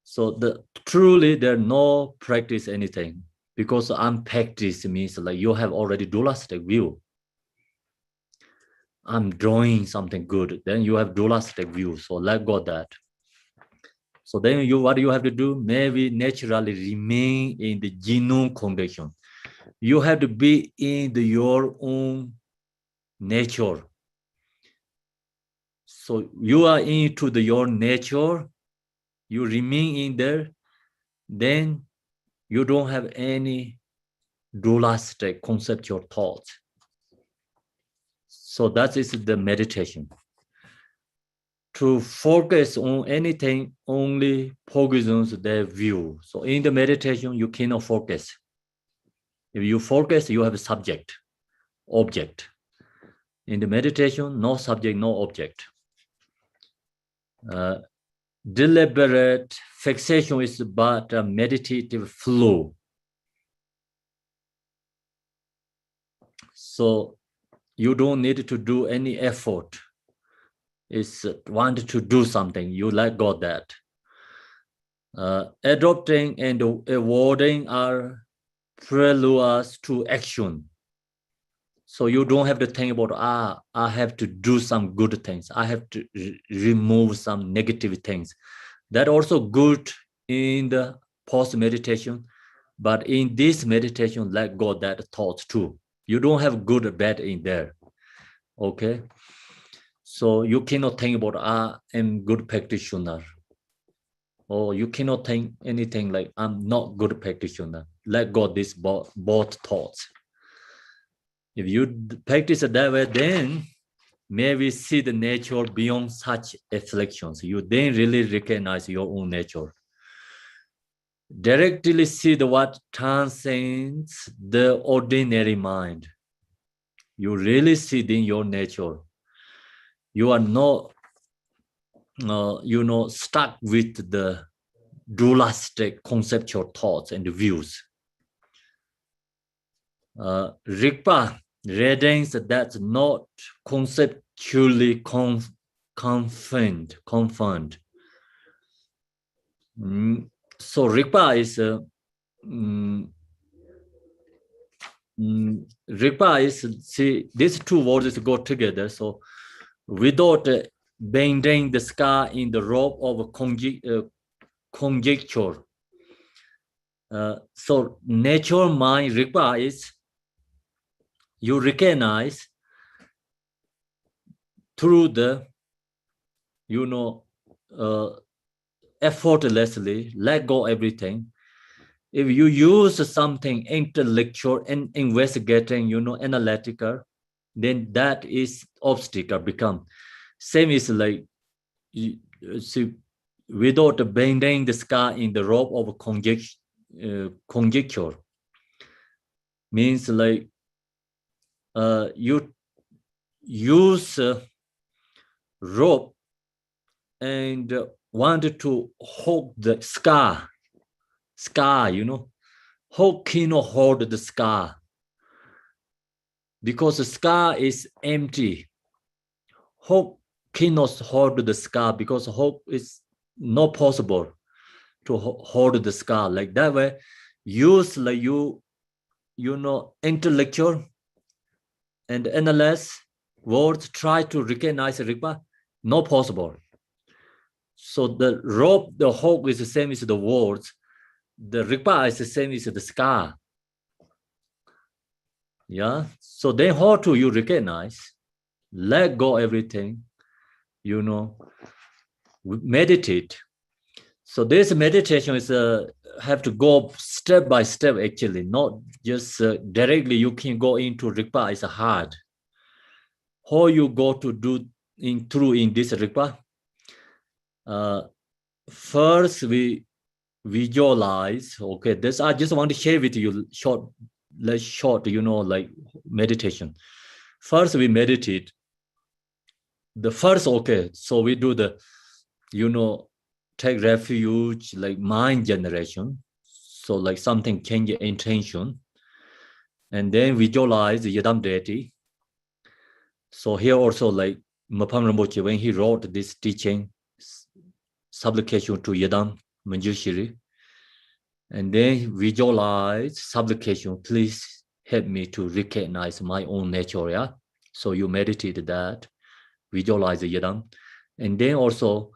So truly there no practice anything, because unpracticed means like you have already dualistic view. I'm drawing something good, then you have dualistic view. So let go that. So then what you have to do, maybe naturally remain in the genome condition. You have to be in your own nature. So you are into your nature, you remain in there, then you don't have any dualistic conceptual thoughts. So that is the meditation. To focus on anything only poisons their view. So in the meditation, you cannot focus. If you focus, you have a subject, object. In the meditation, no subject, no object. Deliberate fixation is but a meditative flow. So you don't need to do any effort. It's want to do something, you let go that. Adopting and avoiding are preludes to action. So you don't have to think about, I have to do some good things. I have to remove some negative things. That also good in the post-meditation. But in this meditation, let go that thoughts too. You don't have good or bad in there. Okay? So you cannot think about, I am good practitioner. Or you cannot think anything like, I'm not good practitioner. Let go this both thoughts. If you practice it that way, then maybe see the nature beyond such afflictions. You then really recognize your own nature. Directly see what transcends the ordinary mind. You really see it in your nature. You are not, stuck with the dualistic conceptual thoughts and views. Rigpa readings that's not conceptually confined. So Rigpa is Rigpa is, see, these two words go together. So without bending the sky in the rope of conjecture. So nature mind Rigpa is, you recognize through the, effortlessly, let go everything. If you use something intellectual and investigating, analytical, then that is obstacle become. Same is like, see, without bending the sky in the rope of conjecture, means like you use rope and wanted to hold the scar, how cannot hold the scar? Because the scar is empty. Hope cannot hold the scar because hope is not possible to hold the scar. Like that way, use like intellectual and analyze words, try to recognize Rigpa, not possible. So the rope, the hope is the same as the words. The Rigpa is the same as the scar. Yeah. So then how do you recognize? Let go everything, meditate. So this meditation is have to go step by step actually, not just directly you can go into Rigpa, it's hard. How you go to do through in this Rigpa? First we visualize, okay, this I just want to share with you short, like meditation. First we meditate. The first, okay, so we do the, take refuge, like mind generation. So like something change intention. And then visualize the Yadam deity. So here also, like Mapam Rinpoche, when he wrote this teaching, supplication to Yadam Manjushri, and then visualize supplication, please help me to recognize my own nature. Yeah. So you meditate that, visualize the Yadam, and then also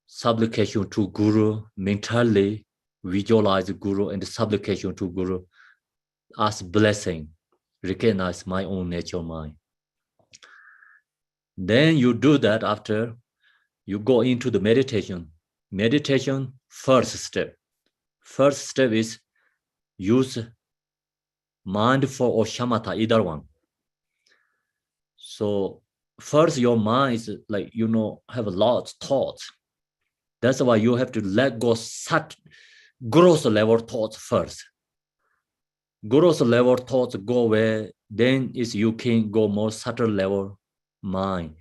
supplication to Guru, mentally visualize the Guru and the supplication to Guru, ask blessing, recognize my own nature mind. Then you do that after you go into the meditation. Meditation, first step. First step is use mindful or shamatha, either one. So first your mind is like, have a lot of thoughts. That's why you have to let go gross level thoughts first. Gross level thoughts go away, then you can go more subtle level mind.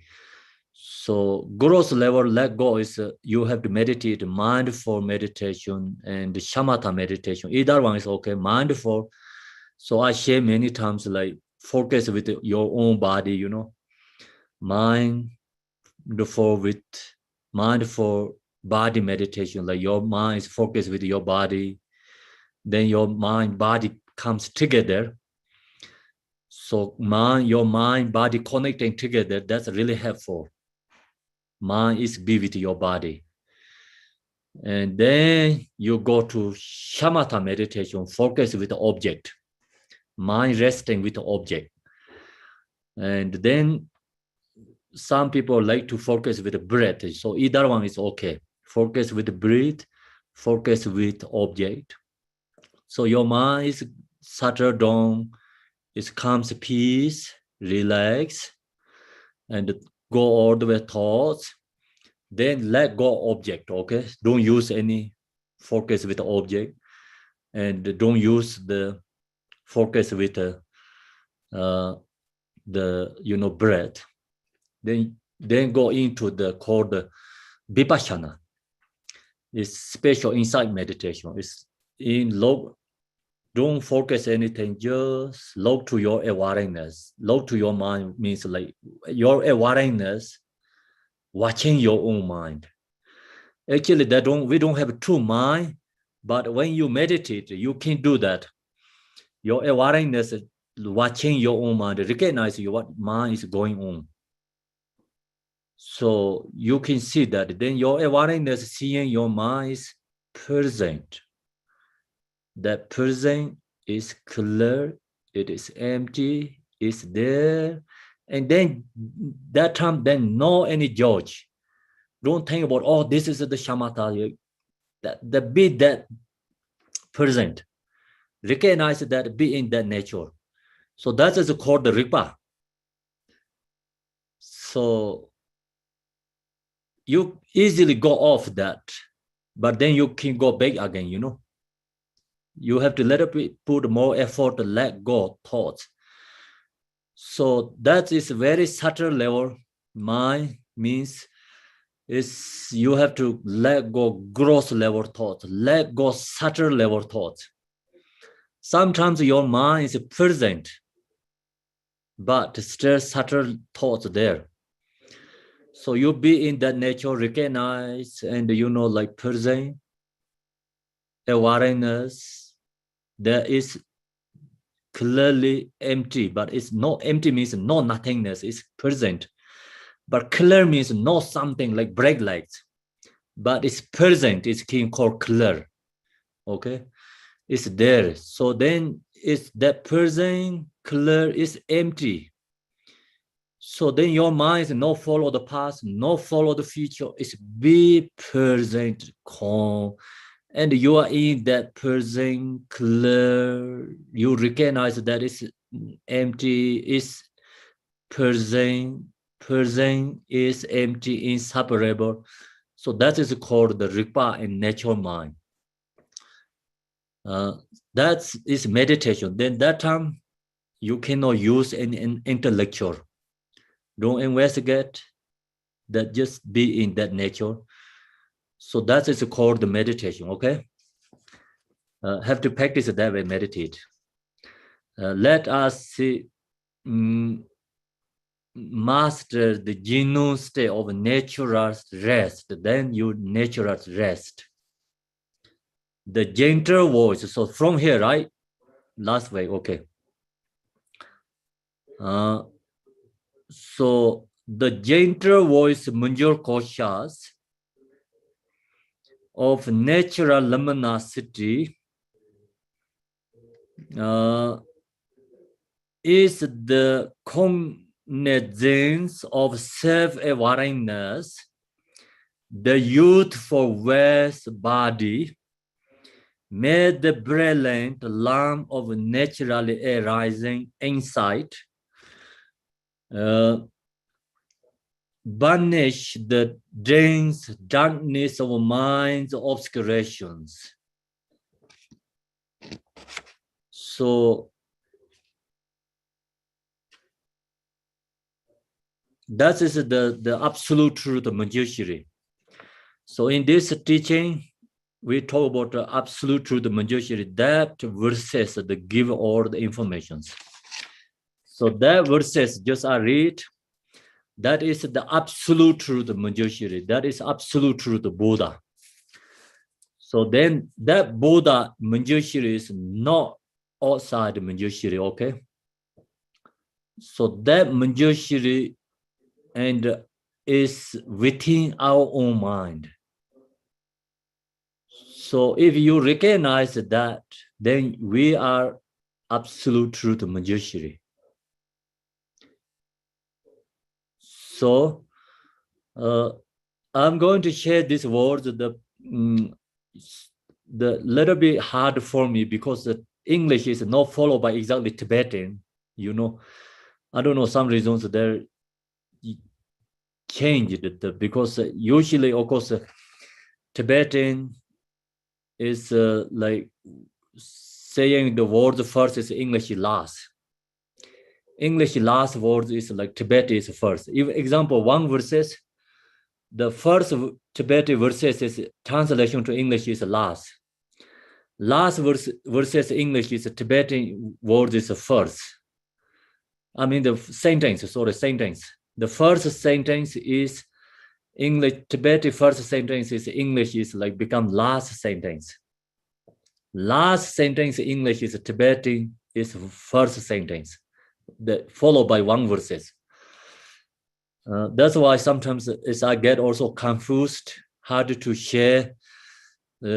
So gross level let go is you have to meditate mindful meditation and shamatha meditation. Either one is okay, mindful. So I share many times like focus with your own body, mindful body meditation, like your mind is focused with your body, then your body comes together. So your mind, body connecting together, that's really helpful. Mind is be with your body. And then you go to shamatha meditation, focus with the object, mind resting with the object. And then some people like to focus with the breath. So either one is okay. Focus with the breath, focus with object. So your mind is settled down, it comes peace, relax, and go all the way thoughts. Then let go object, okay? Don't use any focus with the object, and don't use the focus with the breath. Then go into the called vipassana. It's special insight meditation. It's in low. Don't focus anything, just look to your awareness. Look to your mind means like your awareness watching your own mind. Actually, we don't have true mind, but when you meditate, you can do that. Your awareness is watching your own mind, recognize what mind is going on. So you can see that. Then your awareness seeing your mind is present. That present is clear, it is empty, it's there. And then that time, then no any judge. Don't think about, oh, this is the shamatha. That be that present. Recognize that be in that nature. So that is called the ripa. So you easily go off that, but then you can go back again, You have to put more effort to let go thoughts. So that is very subtle level. Mind means is you have to let go gross level thoughts, let go subtle level thoughts. Sometimes your mind is present, but still subtle thoughts there. So you be in that nature, recognize, and like present awareness. There is clearly empty, but it's not empty means no nothingness, it's present. But clear means not something like bright lights, but it's present, it's called clear. Okay, it's there. So then it's that present, clear, is empty. So then your mind is not follow the past, not follow the future, it's be present, calm. And you are in that present, clear, you recognize that it's empty, it's present is empty, inseparable. So that is called the ripa in natural mind. That is meditation. Then that time, you cannot use any intellectual. Don't investigate, that just be in that nature. So that is called the meditation, okay? Have to practice that way, meditate. let us see, master the genuine state of natural rest, then you natural rest. The gentle voice, so from here, right? Last way, okay. So the gentle voice Manjur koshas of natural luminosity is the cognizance of self-awareness, the youthful West body, made the brilliant lamp of naturally arising insight, banish the dense darkness of mind's obscurations. So that is the absolute truth of Manjushri. So in this teaching, we talk about the absolute truth of Manjushri, that verses that give all the informations. So that verses, just I read, that is the absolute truth of Manjushri. That is absolute truth of Buddha. So then that Buddha Manjushri is not outside Manjushri, okay? So that Manjushri and is within our own mind. So if you recognize that, then we are absolute truth Manjushri. So I'm going to share these words, the little bit hard for me because the English is not followed by exactly Tibetan, you know. I don't know, some reasons there changed it because usually, of course, Tibetan is like saying the word first is English last. English last word is like Tibetan is first. If example, one verses, the first Tibetan verses is translation to English is last. Last verses English is Tibetan word is first. I mean the sentence, sorry, sentence. The first sentence is English, Tibetan first sentence is English is like become last sentence. Last sentence English is Tibetan is first sentence, followed by one verses. That's why sometimes I get also confused, hard to share.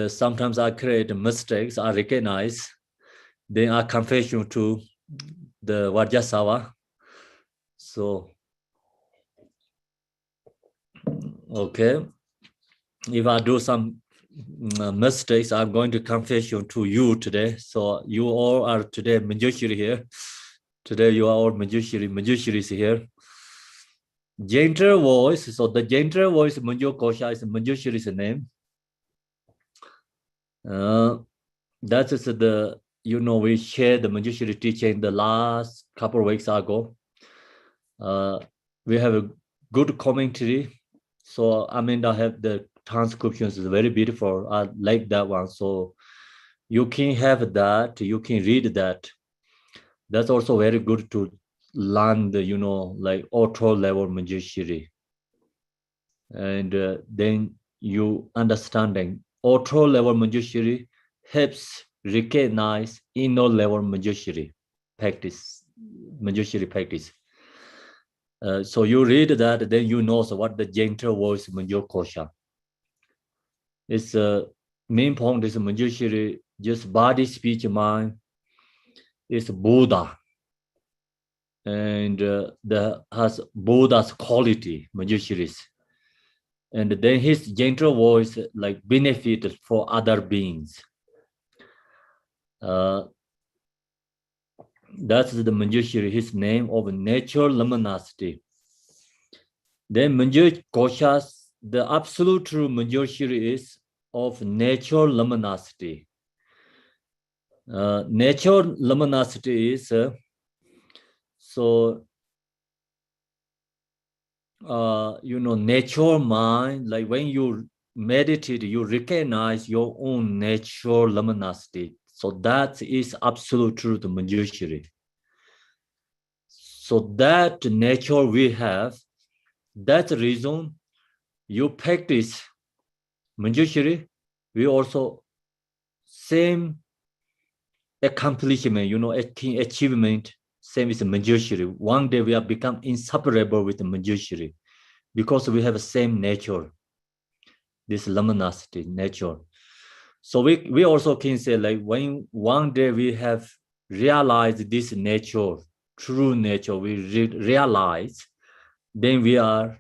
Sometimes I create mistakes, I recognize, then I confess you to the Vajrasattva. So, okay, if I do some mistakes, I'm going to confess you to you today. So you all are today Manjushri here. Today you are all Manjushri. Manjushri is here. Gentle voice. So the gentle voice Manju Kosha is Manjushri's name. That is the, you know, we shared the Manjushri teaching the last couple of weeks ago. We have a good commentary. So I mean, I have the transcriptions is very beautiful. I like that one. So you can have that. You can read that. That's also very good to learn the, you know, like auto level Manjushri. And then you understanding auto level Manjushri helps recognize inner level Manjushri practice. So you read that, then you know so what the gentle voice Manjur Kosha. It's main point is Manjushri, just body, speech, mind is Buddha. And has Buddha's quality, Manjushri's. And then his gentle voice like benefit for other beings. That's the Manjushri, his name of natural luminosity. Then Manjur Kosha's, the absolute true Manjushri is of natural luminosity. Natural luminosity is you know, natural mind, like when you meditate, you recognize your own natural luminosity. So that is absolute truth, Manjushri. So that nature we have, that's the reason you practice Manjushri, we also same accomplishment, achievement, same as Manjushri. One day we have become inseparable with Manjushri because we have the same nature, this luminosity nature. So we also can say like when one day we have realized this nature, true nature, we realize, then we are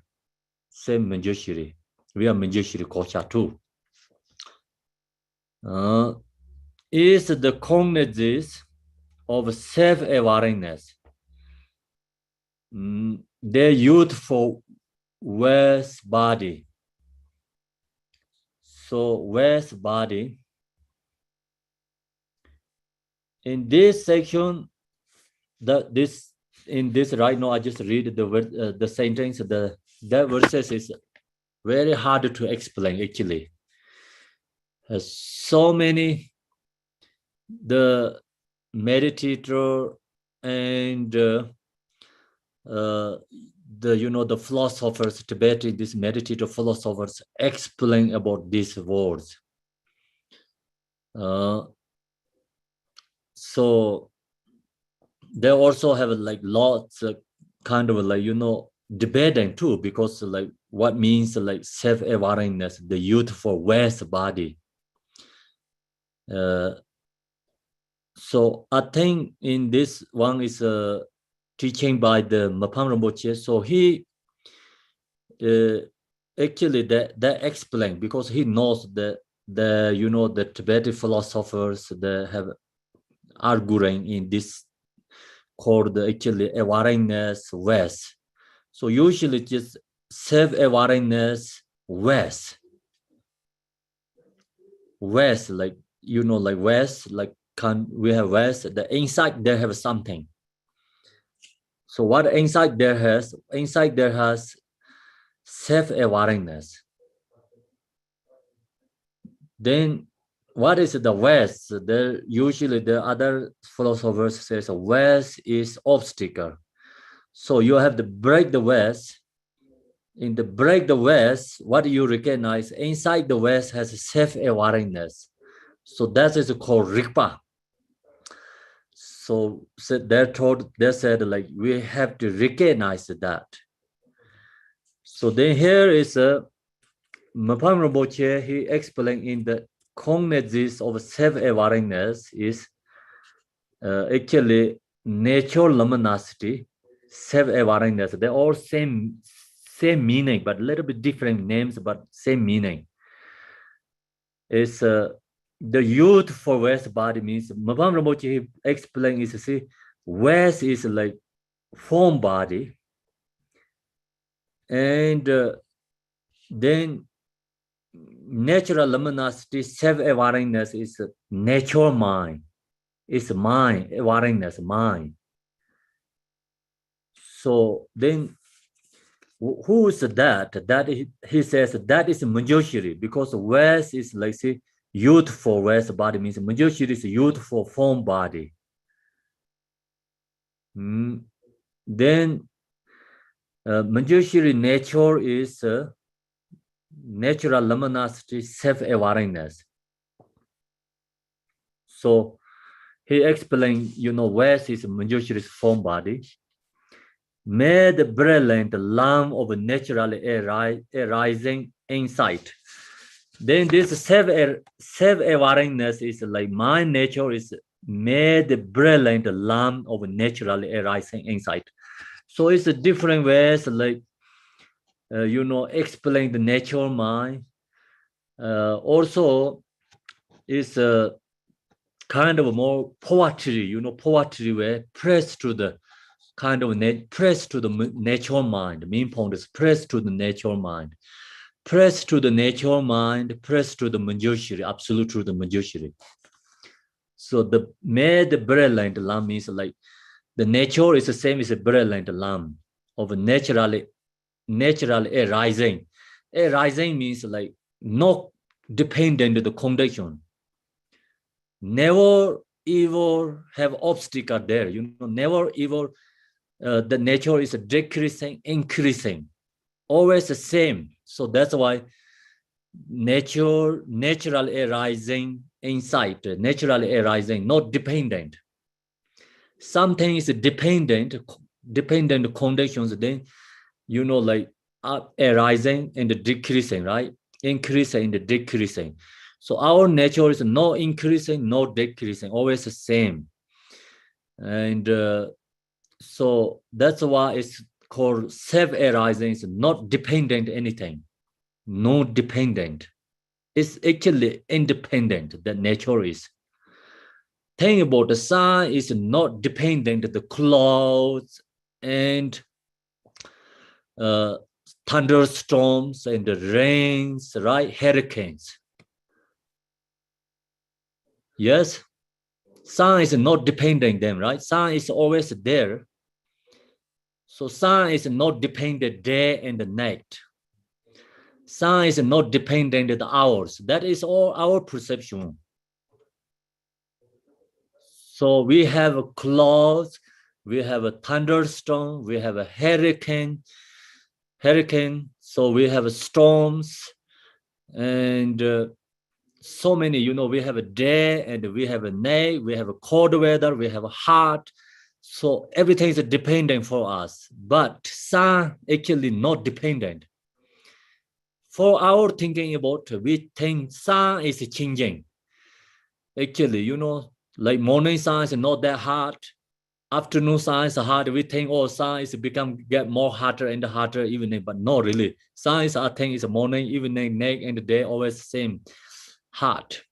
same Manjushri. We are Manjushri Kocha too. Is the cognizance of self-awareness. They're used for West body. So West body. In this section, in this right now, I just read the sentence. That verses is very hard to explain actually. So many the meditator and the philosophers, Tibetan, these meditative philosophers explain about these words. So they also have like lots of kind of like debating too, because like what means like self-awareness, the youthful West body. So I think in this one is a teaching by the Mapam Rinpoche. So he actually that explain, because he knows that the Tibetan philosophers that have arguing in this called actually awareness West. So usually just self-awareness West, like like West, like we have West, the inside there have something. So what inside there has self-awareness. Then what is the West? Usually the other philosophers says West is obstacle. So you have to break the West. In the break the West, what you recognize inside the West has self-awareness. So that is called Rigpa. So they said like we have to recognize that. So then here is a Mapam Rinpoche, he explained in the cognizance of self-awareness is actually natural luminosity, self-awareness. They're all same meaning, but a little bit different names, but same meaning. It's the youth for West body means Mapam Rinpoche he explained is see West is like form body, and then natural luminosity, self-awareness is natural mind. It's mind, awareness, mind. So then who is that? That he says that is Manjushri, because West is like say youthful West body means Manjushri is youthful form body. Then Manjushri nature is natural luminosity, self-awareness. So he explained, West is Manjushri's form body, made brilliant lamp of naturally arising insight. Then this self-awareness is like my nature is made brilliant lamp of naturally arising insight. So it's a different ways like explain the natural mind. Also is a kind of more poetry, poetry way, press to the kind of press to the natural mind. Main point is press to the natural mind. Press to the natural mind, press to the Manjushri, absolute to the Manjushri. So the made brilliant lamp means like the nature is the same as a brilliant lamp of naturally arising. Arising means like not dependent on the condition. never ever have obstacle there. Never ever the nature is decreasing, increasing, always the same. So that's why natural arising insight, naturally arising, not dependent. Something is dependent conditions, then like arising and decreasing, right? Increasing and decreasing. So our nature is no increasing, no decreasing, always the same. And so that's why it's called self-arising. It's not dependent anything, no dependent. It's actually independent, that nature is. Thing about the sun is not dependent, the clouds and thunderstorms and the rains, right? Hurricanes. Yes, sun is not dependent them, right? Sun is always there. So sun is not dependent day and the night. Sun is not dependent the hours. That is all our perception. So we have a clouds, we have a thunderstorm, we have a hurricane. So we have storms and so many, we have a day and we have a night, we have a cold weather, we have a hot. So everything is dependent for us, but sun actually not dependent. For our thinking about, we think sun is changing. Actually, like morning sun is not that hot. Afternoon sun is hot. We think, sun is get more hotter and hotter evening, but not really. Sun is, I think, is morning, evening, night, and the day always same hot.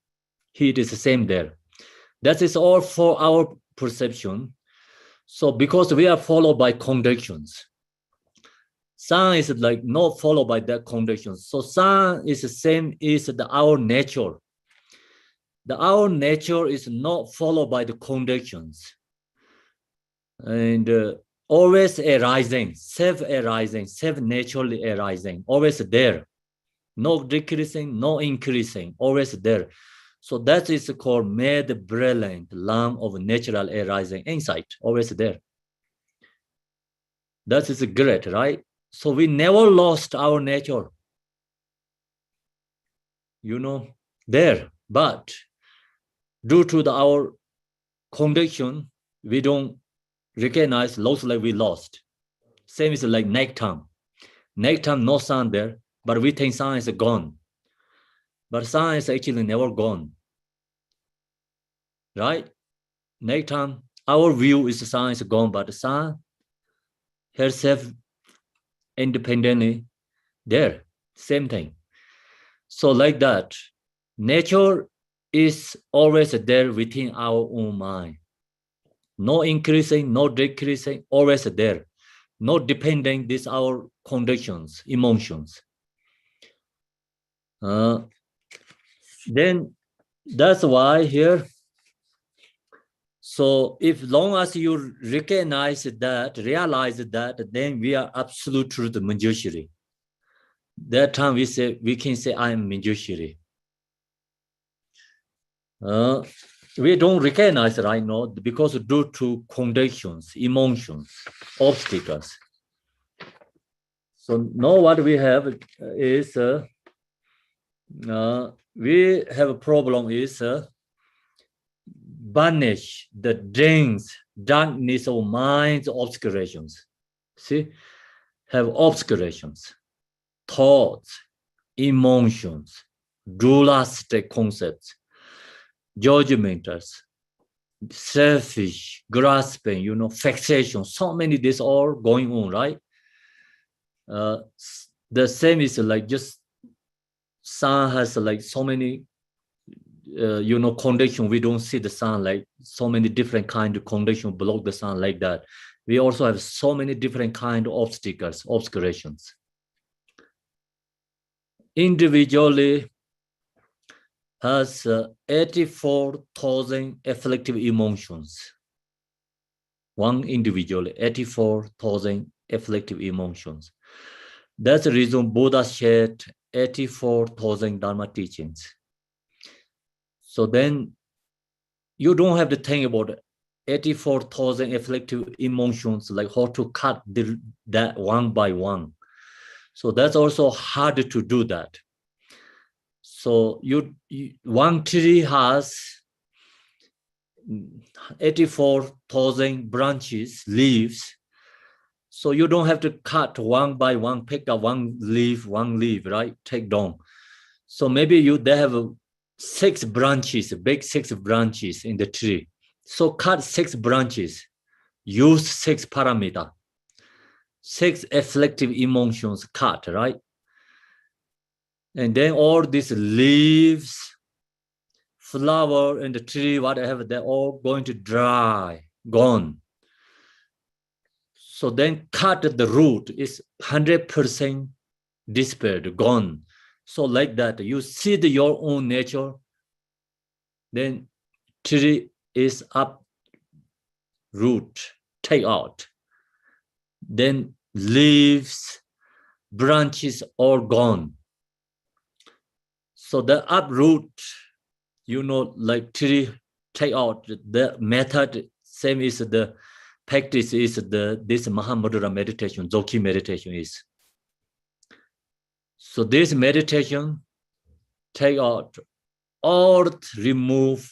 Heat is the same there. That is all for our perception. So because we are followed by conditions, sun is like not followed by that conditions. So sun is the same is our nature. Our nature is not followed by the conditions. And always arising, self-arising, self-naturally arising, always there. No decreasing, no increasing, always there. So that is called made brilliant lamp of natural arising insight, always there. That is great, right? So we never lost our nature, there. But due to our condition, we don't recognize lost like we lost. Same is like nighttime. Nighttime, no sun there, but we think sun is gone. But sun is actually never gone. Right? Nighttime, our view is the sun is gone, but the sun herself independently there. Same thing. So like that, nature is always there within our own mind. No increasing, no decreasing, always there. Not depending, these our conditions, emotions. Then that's why here, so if long as you recognize that, realize that, then we are absolute truth Manjushri. That time we can say I am Manjushri. We don't recognize right now because due to conditions, emotions, obstacles. So now what we have is we have a problem is banish the darkness of minds, obscurations. See, have obscurations, thoughts, emotions, dualistic concepts, judgmentals, selfish, grasping, fixation. So many this all going on, right? The same is like just sun has like so many condition. We don't see the sun, like so many different kind of condition block the sun like that. We also have so many different kind of obstacles, obscurations. Individually has 84,000 afflictive emotions. One individual, 84,000 afflictive emotions. That's the reason Buddha shared 84,000 Dharma teachings. So then you don't have to think about 84,000 afflictive emotions, like how to cut that one by one. So that's also hard to do that. So one tree has 84,000 branches, leaves. So you don't have to cut one by one, pick up one leaf, right? Take down. So maybe they have 6 branches, big 6 branches in the tree. So cut 6 branches, use 6 parameter, 6 afflictive emotions cut, right? And then all these leaves, flower, and the tree, whatever, they're all going to dry, gone. So then cut the root is 100% disappeared, gone. So like that, you see your own nature, then tree is up, root, take out. Then leaves, branches, all gone. So the uproot, like tree, take out. The method, same is the practice is this Mahamudra meditation, Dzogchen meditation is. So this meditation, take out or remove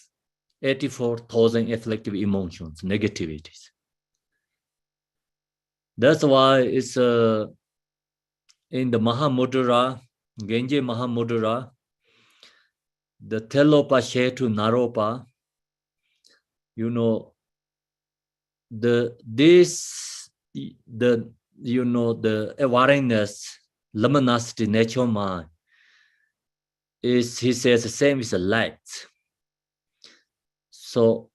84,000 afflictive emotions, negativities. That's why it's in the Mahamudra, Genji Mahamudra, the Telopa Shetu Naropa, the awareness, luminosity, natural mind is, he says, the same as a light. So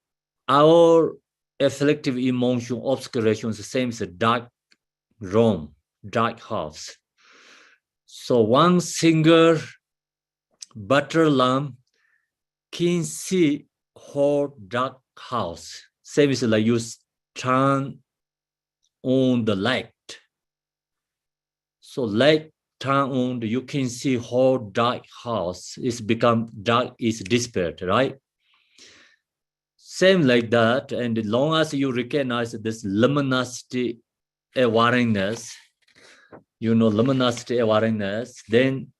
our afflictive emotion, obscuration is the same as a dark room, dark house. So one single butter lamp can see whole dark house. Same as like you turn on the light. So light turn on, you can see whole dark house. It's become dark, is disappeared, right? Same like that. And as long as you recognize this luminosity awareness, luminosity awareness, then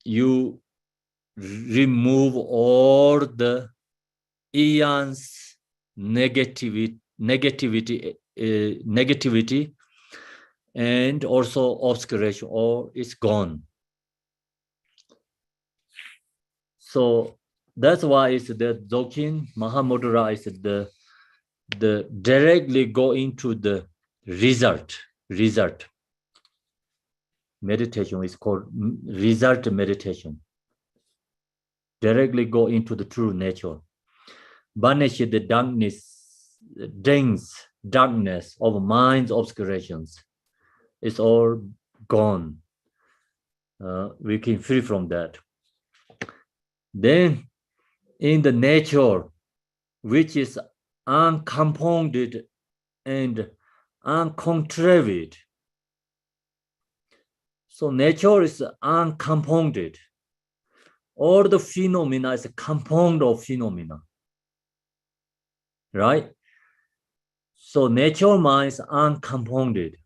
you remove all the eons negativity, and also obscuration, or it's gone. So that's why it's the Dzogchen Mahamudra is the directly go into the result. Meditation is called result meditation. Directly go into the true nature. Banish the dense darkness of mind's obscurations. It's all gone. We can free from that. Then in the nature, which is uncompounded and uncontrived. So nature is uncompounded. All the phenomena is a compound of phenomena, right? So nature mind is uncompounded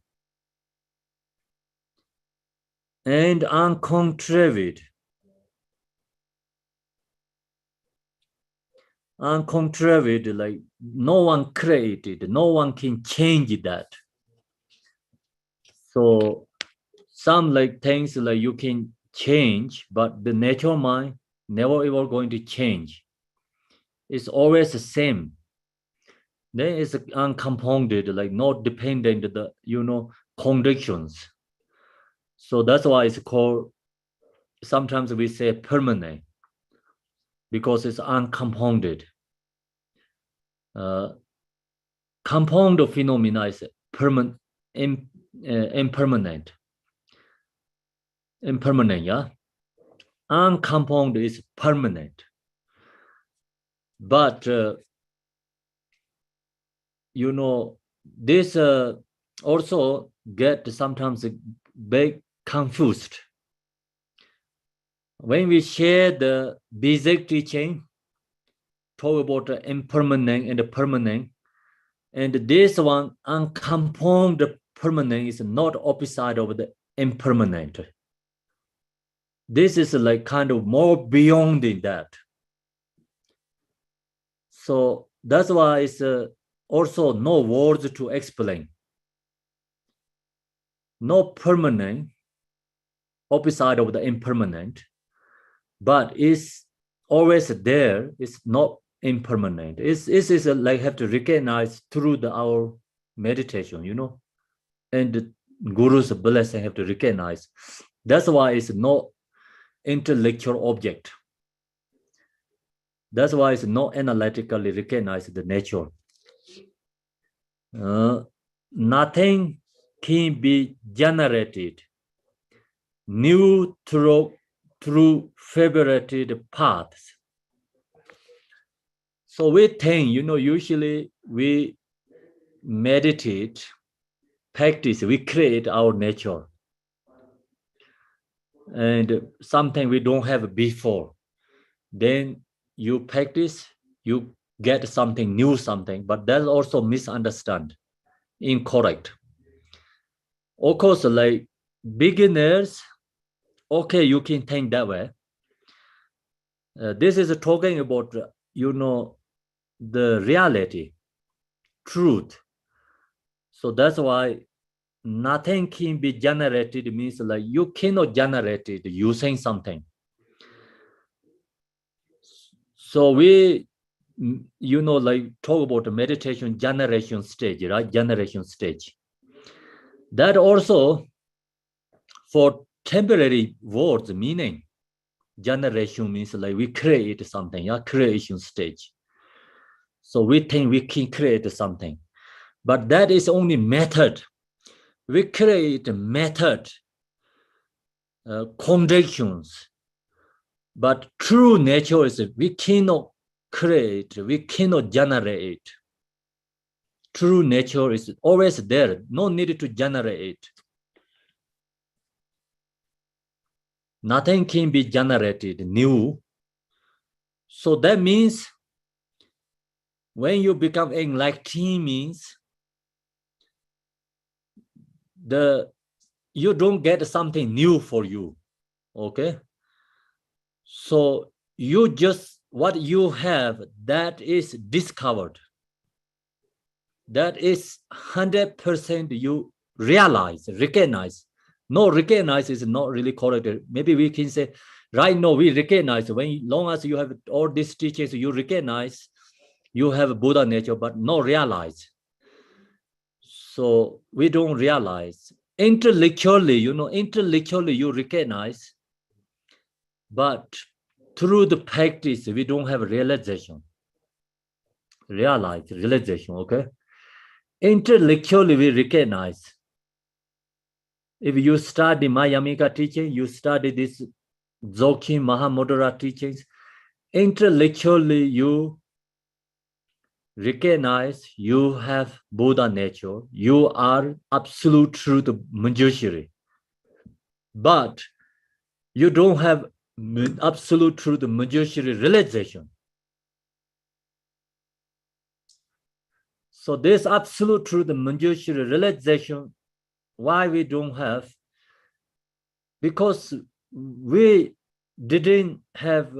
and uncontrived. Uncontrived, like no one created, no one can change that. So some like things like you can change, but the natural mind never ever going to change. It's always the same. Then it's uncompounded, like not dependent the conditions. So that's why it's called, sometimes we say permanent, because it's uncompounded. Compound phenomena is impermanent. Impermanent, yeah. Uncompound is permanent. But this also get sometimes big confused. When we share the basic teaching, talk about the impermanent and the permanent. And this one, unconformed permanent, is not opposite of the impermanent. This is like kind of more beyond in that. So that's why it's also no words to explain. No permanent, opposite of the impermanent, but it's always there. It's not impermanent. It's like have to recognize through our meditation, you know, and the Guru's blessing have to recognize. That's why it's not intellectual object. That's why it's not analytically recognized the nature. Nothing can be generated new through fabricated paths. So we think, you know, usually we meditate, practice, we create our nature. And something we don't have before. Then you practice, you get something new, but that's also misunderstood, incorrect. Of course, like beginners, okay, you can think that way. This is talking about, you know, the reality, truth. So that's why nothing can be generated means like you cannot generate it using something. So we, you know, like talk about the meditation generation stage, right? Generation stage. That also for temporary words meaning. Generation means like we create something, yeah, creation stage. So we think we can create something, but that is only method. We create method, conditions, but true nature is we cannot create, we cannot generate. True nature is always there, no need to generate. Nothing can be generated new. So that means when you become enlightened means you don't get something new for you, okay? So you just, what you have, that is discovered. That is 100% you realize, recognize. No, recognize is not really correct. Maybe we can say, right now we recognize, when long as you have all these teachings, you recognize you have Buddha nature, but not realize. So we don't realize. Intellectually, you know, intellectually you recognize, but through the practice, we don't have realization. Realization, okay? Intellectually, we recognize. If you study Mayamika teaching, you study this Dzogchen Mahamudra teachings, intellectually you recognize you have Buddha nature, you are absolute truth Manjushri. But you don't have absolute truth Manjushri realization. So this absolute truth Manjushri realization, why we don't have? Because we didn't have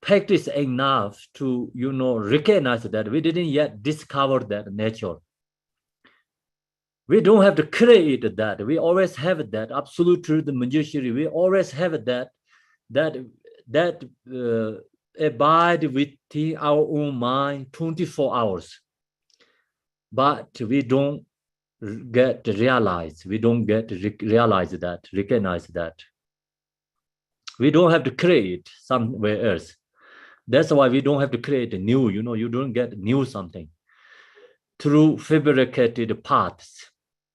practice enough to, you know, recognize that. We didn't yet discover that nature. We don't have to create that. We always have that absolute truth, the Manjushri. We always have that abide within our own mind 24 hours. But we don't get realized. We don't get realize that, recognize that. We don't have to create somewhere else. That's why we don't have to create a new, you know, you don't get new something. Through fabricated paths.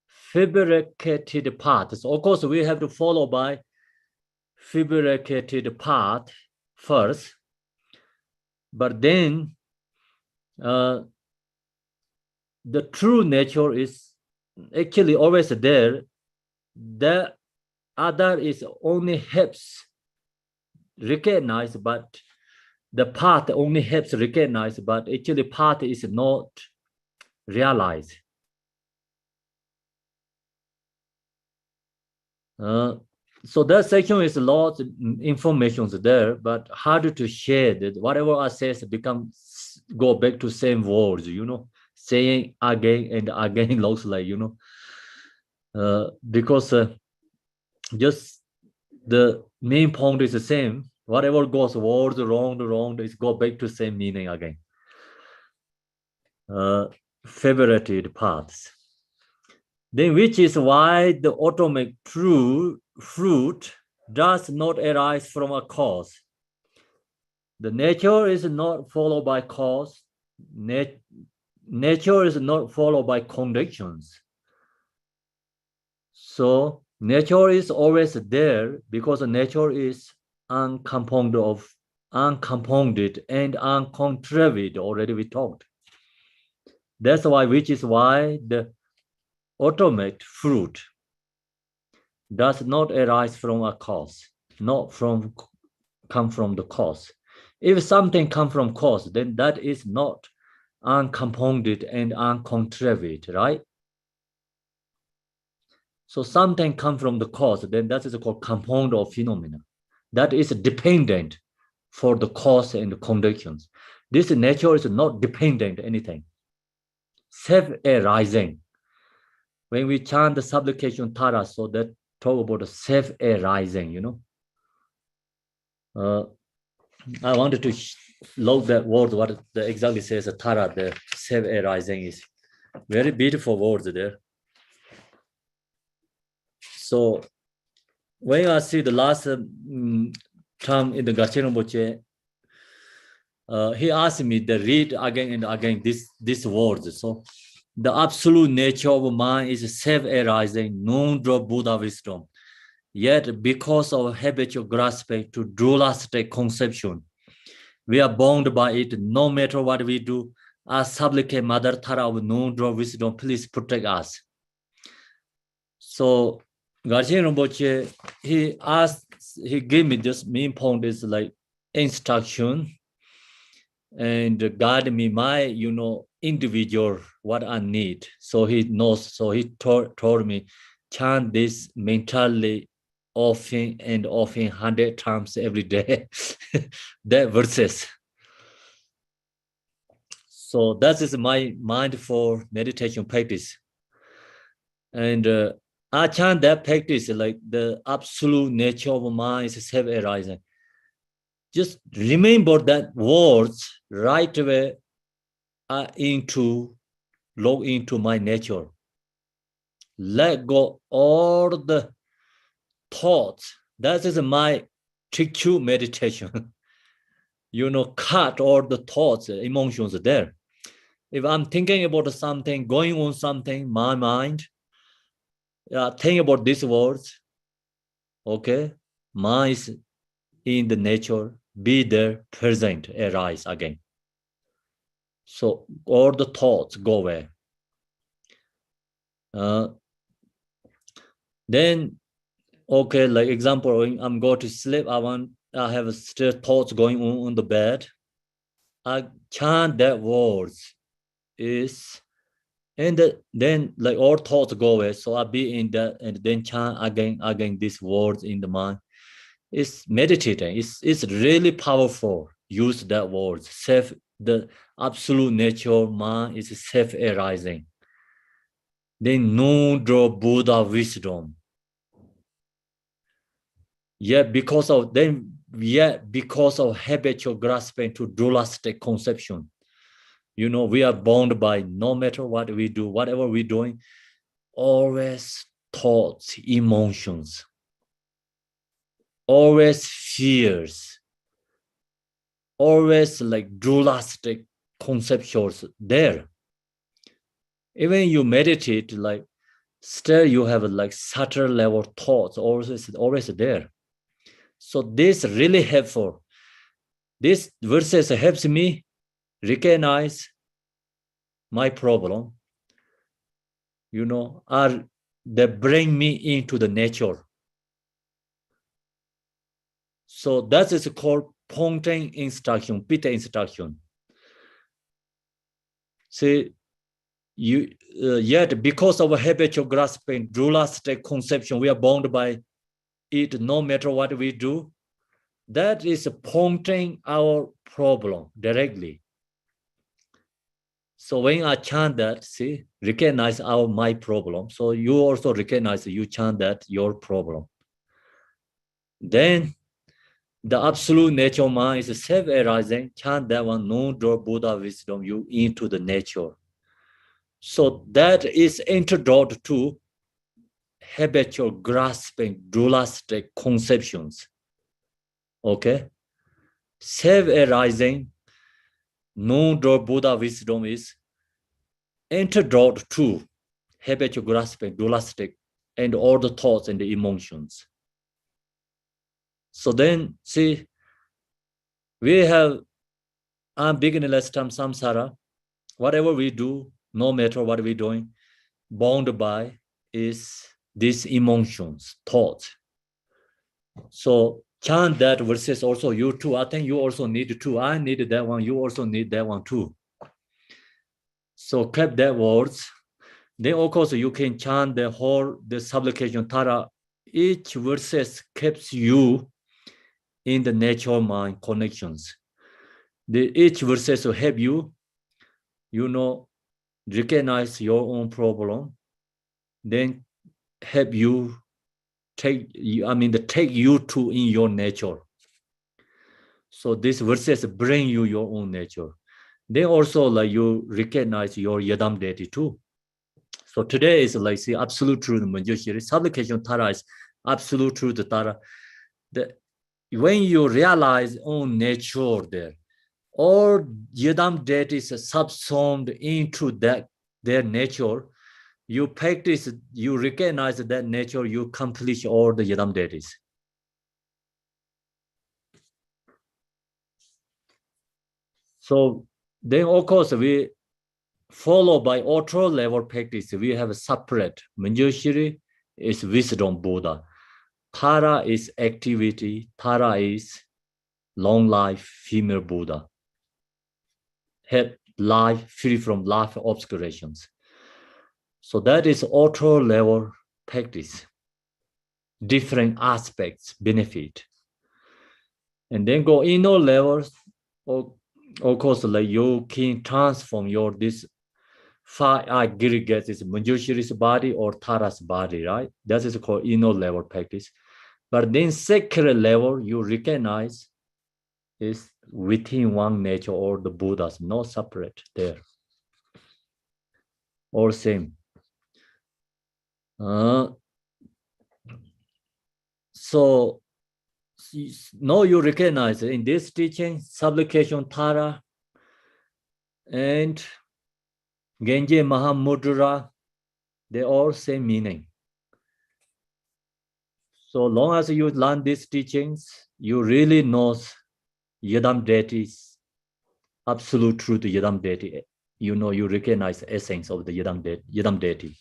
Fabricated paths. Of course, we have to follow by fabricated path first. But then the true nature is actually always there. The other is only helps recognize, but the path only helps recognize, but actually path is not realized. So that section is a lot of information there, but hard to share that whatever I say go back to same words, you know, saying again and again looks like, you know, because just the main point is the same. Whatever goes words wrong, is go back to same meaning again. Favorited paths. Then which is why the ultimate true fruit does not arise from a cause. The nature is not followed by cause. Nature is not followed by conditions. So nature is always there because nature is uncompounded and uncontracted. Already we talked. That's why, which is why the ultimate fruit does not arise from a cause, come from the cause. If something comes from cause, then that is not uncompounded and uncontracted, right? So something comes from the cause, then that is called compound of phenomena. That is dependent for the cause and the conditions. This nature is not dependent on anything. Self-arising. When we chant the supplication Tara, so that talk about the self-arising, you know. I wanted to load that word, what the exactly says Tara, the self-arising is. Very beautiful words there. So when I see the last term in the Gachen Rinpoche, he asked me to read again and again these words. So the absolute nature of mind is self-arising, non-drop Buddha wisdom. Yet because of habitual grasping to dualistic conception, we are bound by it no matter what we do. As supplicate Mother Tara of non-drop wisdom, please protect us. So Gachen Rinpoche, he gave me this main point is like instruction and guide me my, you know, individual, what I need. So he knows, so he told me, chant this mentally often and often 100 times every day, that verses. So that is my mindful meditation practice. And I chant that practice like the absolute nature of mind is self-arising. Just remember that words right away are log into my nature. Let go all the thoughts. That is my Trikchu meditation. You know, cut all the thoughts, emotions there. If I'm thinking about something, going on something, my mind, think about these words. Okay, mind is in the nature, be there, present, arise again. So all the thoughts go away. Then, okay, like example, when I'm going to sleep, I have still thoughts going on the bed. I chant that words is, and then like all thoughts go away. So I be in that and then chant again these words in the mind. It's meditating. It's really powerful. Use that word. The absolute nature mind is self-arising. Then non-drop Buddha wisdom. Because of habitual grasping to dualistic conception, you know, we are bound by no matter what we do, whatever we're doing, always thoughts, emotions, always fears, always like dualistic conceptions there. Even you meditate, like still you have like subtle level thoughts always there. So this really helpful. This verses helps me recognize my problem. You know, they bring me into the nature. So that is called Ponten instruction, Peter instruction. See, yet because of habitual grasping, dualistic conception, we are bound by it no matter what we do. That is pointing our problem directly. So when I chant that, see, recognize my problem. So you also recognize you chant that your problem. Then the absolute nature of mind is self-arising. Chant that one, no door Buddha wisdom, you into the nature. So that is introduced to habitual grasping, dualistic conceptions. Okay? Self-arising, no door Buddha wisdom is introduced to habitual grasping, dualistic, and all the thoughts and the emotions. So then, see, we have unbeginningless time samsara. Whatever we do, no matter what we're doing, bound by is these emotions, thoughts. So chant that verses also you too. I think you also need to. I need that one. You also need that one too. So keep that words. Then of course you can chant the whole the supplication Tara. Each verses keeps you in the natural mind connections. Each verses will help you, recognize your own problem, then help you take you to in your nature. So these verses bring you your own nature. Then also like you recognize your yadam deity too. So today is like see absolute truth Manjushri. Supplication Tara is absolute truth Tara. When you realize own nature there, all yadam deities is subsumed into their nature. You practice, you recognize that nature, you accomplish all the yadam deities. So then of course we follow by ultra level practice. We have a separate. Manjushri is wisdom Buddha. Tara is activity. Tara is long life female Buddha. Have life free from life obscurations. So that is ultra level practice. Different aspects benefit. And then go inner levels. Of course, like you can transform this 5 aggregates is Manjushri's body or Tara's body, right? That is called inner level practice. But then sacred level, you recognize is within one nature or the Buddhas, not separate there. All same. So now you recognize in this teaching, supplication Tara and Genji Mahamudra, they all same meaning. So long as you learn these teachings, you really know Yadam deities, absolute truth Yadam deity. You recognize the essence of the Yadam deity.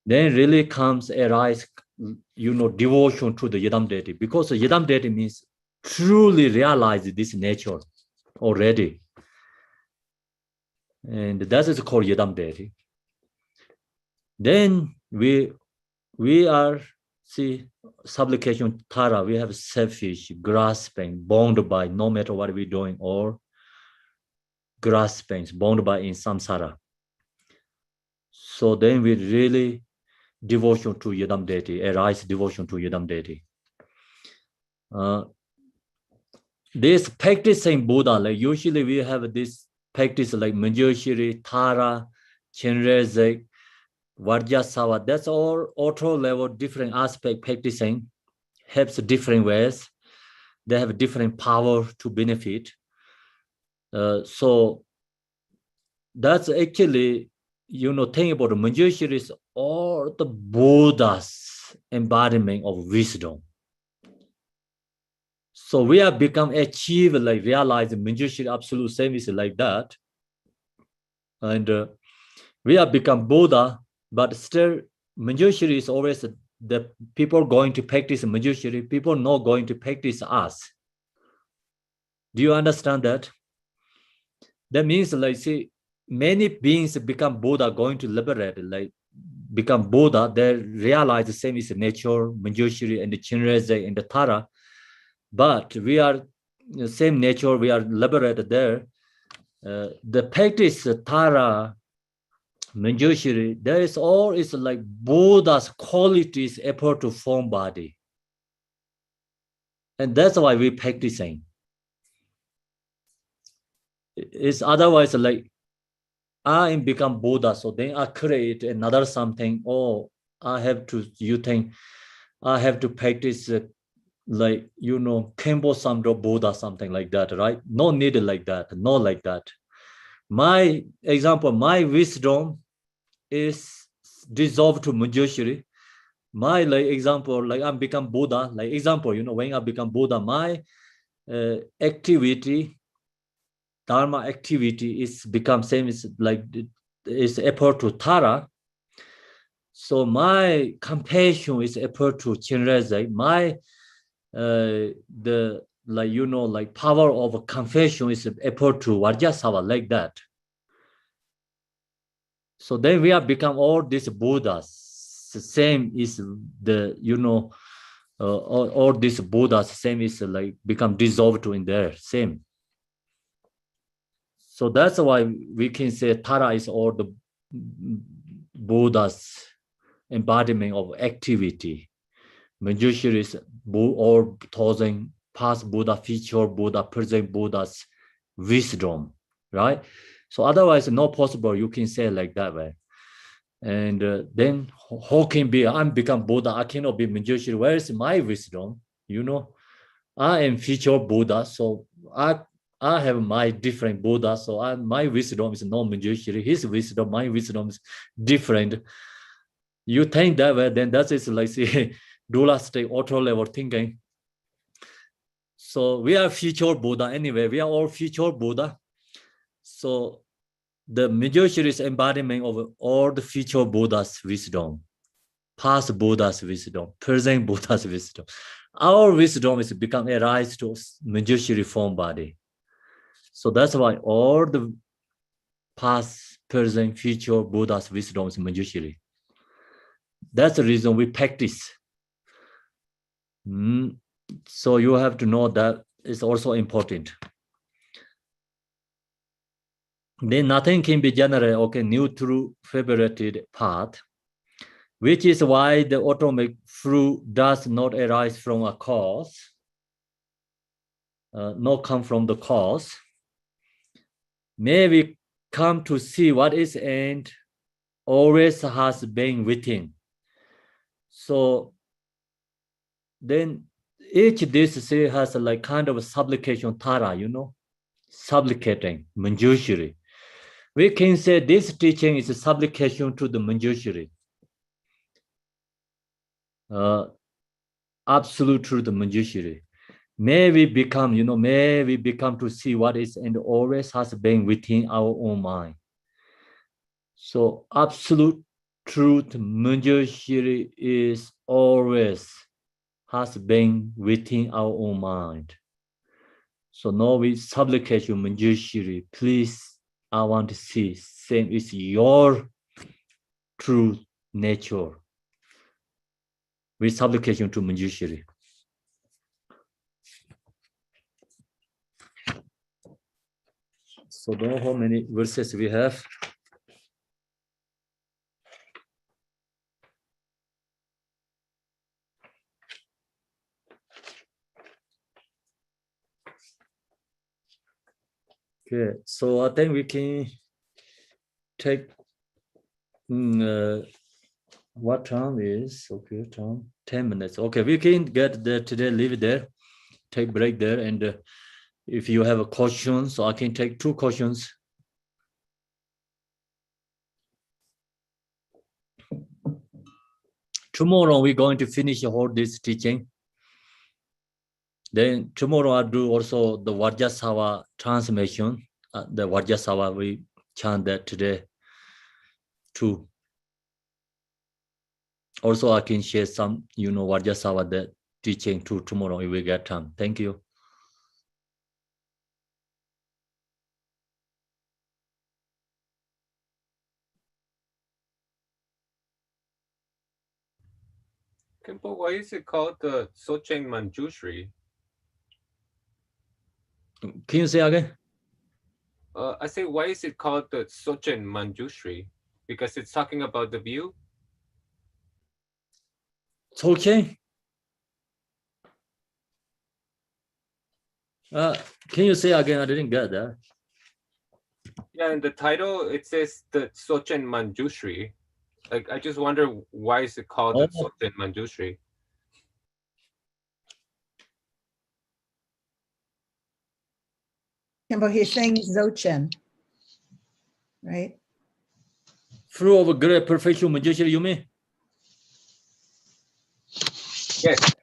Then really comes arise, devotion to the Yadam deity, because the Yadam deity means truly realize this nature already. And that is called Yadam deity. Then we are, see, supplication Tara, we have selfish, grasping, bound by no matter what we're doing, or grasping, bound by in samsara. So then we really devotion to Yadam deity, arise devotion to Yadam deity. This practicing Buddha, like usually we have this practice like Manjushri, Tara, Chenrezek, Vajrasattva, that's all auto level, different aspect practicing, helps different ways. They have different power to benefit. So that's actually, thing about the Manjushri is all the Buddha's embodiment of wisdom. So we have become achieve, like realize Manjushri absolute service like that. And we have become Buddha, but still Manjushri is always the people going to practice Manjushri, people not going to practice us. Do you understand that? That means, like, see, many beings become Buddha, going to liberate, like, become Buddha. They realize the same is nature, Manjushri and the Chinreze and the Tara. But we are the same nature, we are liberated there. The practice Tara, Manjushri, there is all is like Buddha's qualities effort to form body. And that's why we practicing. It's otherwise like I become Buddha, so then I create another something. Oh, I have to, you think I have to practice like, you know, Khenpo Samdup Buddha, something like that, right? No need like that, no like that. My example, my wisdom is dissolved to Manjushri. My like example, like I'm become Buddha, like example, you know, when I become Buddha, my activity, Dharma activity is become same as like is effort to Tara. So my compassion is effort to Chinreze. My the like, you know, like power of confession is effort to Vajrasattva, like that. So then we have become all these Buddhas. The same is the, you know, all these Buddhas, same is like become dissolved in there, same. So that's why we can say Tara is all the Buddha's embodiment of activity. Manjushri is all thousand past Buddha, future Buddha, present Buddha's wisdom, right? So otherwise, not possible. You can say like that way. And then how can be? I'm become Buddha. I cannot be Manjushri. Where is my wisdom? You know, I am future Buddha, so I have my different Buddha. So my wisdom is not Manjushri. His wisdom, my wisdom is different. You think that way, then that is like say dualistic auto level thinking. So we are future Buddha anyway. We are all future Buddha. So the Manjushri is embodiment of all the future Buddha's wisdom, past Buddha's wisdom, present Buddha's wisdom. Our wisdom is become a rise to Manjushri form body. So that's why all the past, present, future Buddha's wisdom is Manjushri. That's the reason we practice. So you have to know that is also important. Then nothing can be generated, okay, new through fabricated path, which is why the atomic fruit does not arise from a cause, not come from the cause. May we come to see what is and always has been within. So then each this say has a like kind of a supplication Tara, you know, supplicating Manjushri. We can say this teaching is a supplication to the Manjushri. Absolute truth, Manjushri. May we become, you know, may we become to see what is and always has been within our own mind. So absolute truth, Manjushri is always has been within our own mind. So now we supplicate you, Manjushri, please, I want to see, same is your true nature. We supplicate you to Manjushri. So don't know how many verses we have. Okay, so I think we can take what time is okay? Time 10 minutes. Okay, we can get there today. Leave it there. Take break there, and if you have a question, so I can take 2 questions. Tomorrow we're going to finish all this teaching. Then tomorrow I'll do also the Vajrasattva transmission. The Vajrasattva we chant that today too. Also I can share some, you know, Vajrasattva that teaching too tomorrow if we get time. Thank you. Khenpo, why is it called the Sochen Manjushri? Can you say again? I say, why is it called the Sochen Manjushri? Because it's talking about the view? It's okay. Can you say again? I didn't get that. Yeah, in the title, it says the Sochen Manjushri. Like, I just wonder, why is it called the Sochen Manjushri? Khenpo, he's saying Dzogchen, right? Fruit of great perfection, Manjushri, you mean? Yes.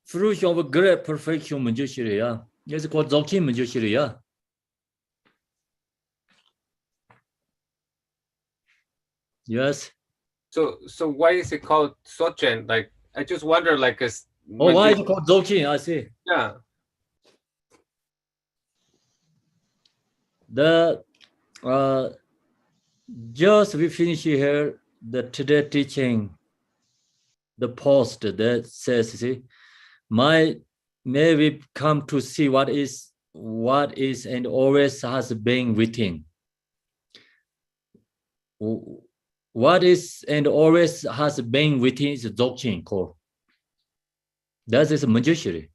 Fruit of great perfection, Manjushri, yeah. It's called Dzogchen Manjushri, yeah. Yes. So why is it called Sochen? Like, I just wonder, like, Oh, why is it called Dzogchen? I see. Yeah. The just we finish here the today teaching, the post that says, see, may we come to see what is and always has been within. What is and always has been within is Dzogchen core. That is Manjushri.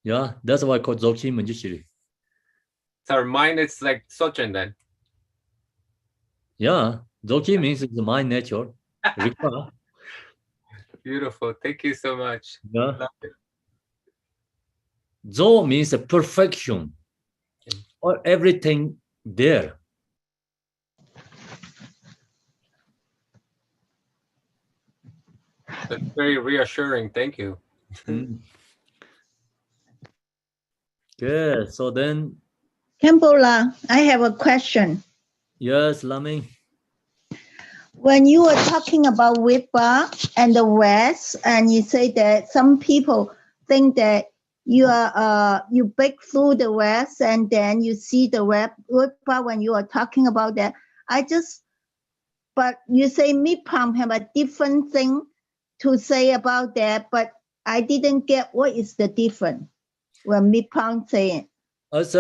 Yeah, that's why I call Dzogchen Manjushri. So our mind is like Sochen then. Yeah, Dzogchen means it's mind nature. Beautiful. Thank you so much. Yeah. Dzo means perfection, or everything there. That's very reassuring. Thank you. Good. So then, Khenpo, I have a question. yes, Lami. When you were talking about Vipa and the West, and you say that some people think that you break through the West and then you see the Vipa when you are talking about that. But you say Mipam have a different thing to say about that, but I didn't get what is the difference when Mipam saying. It's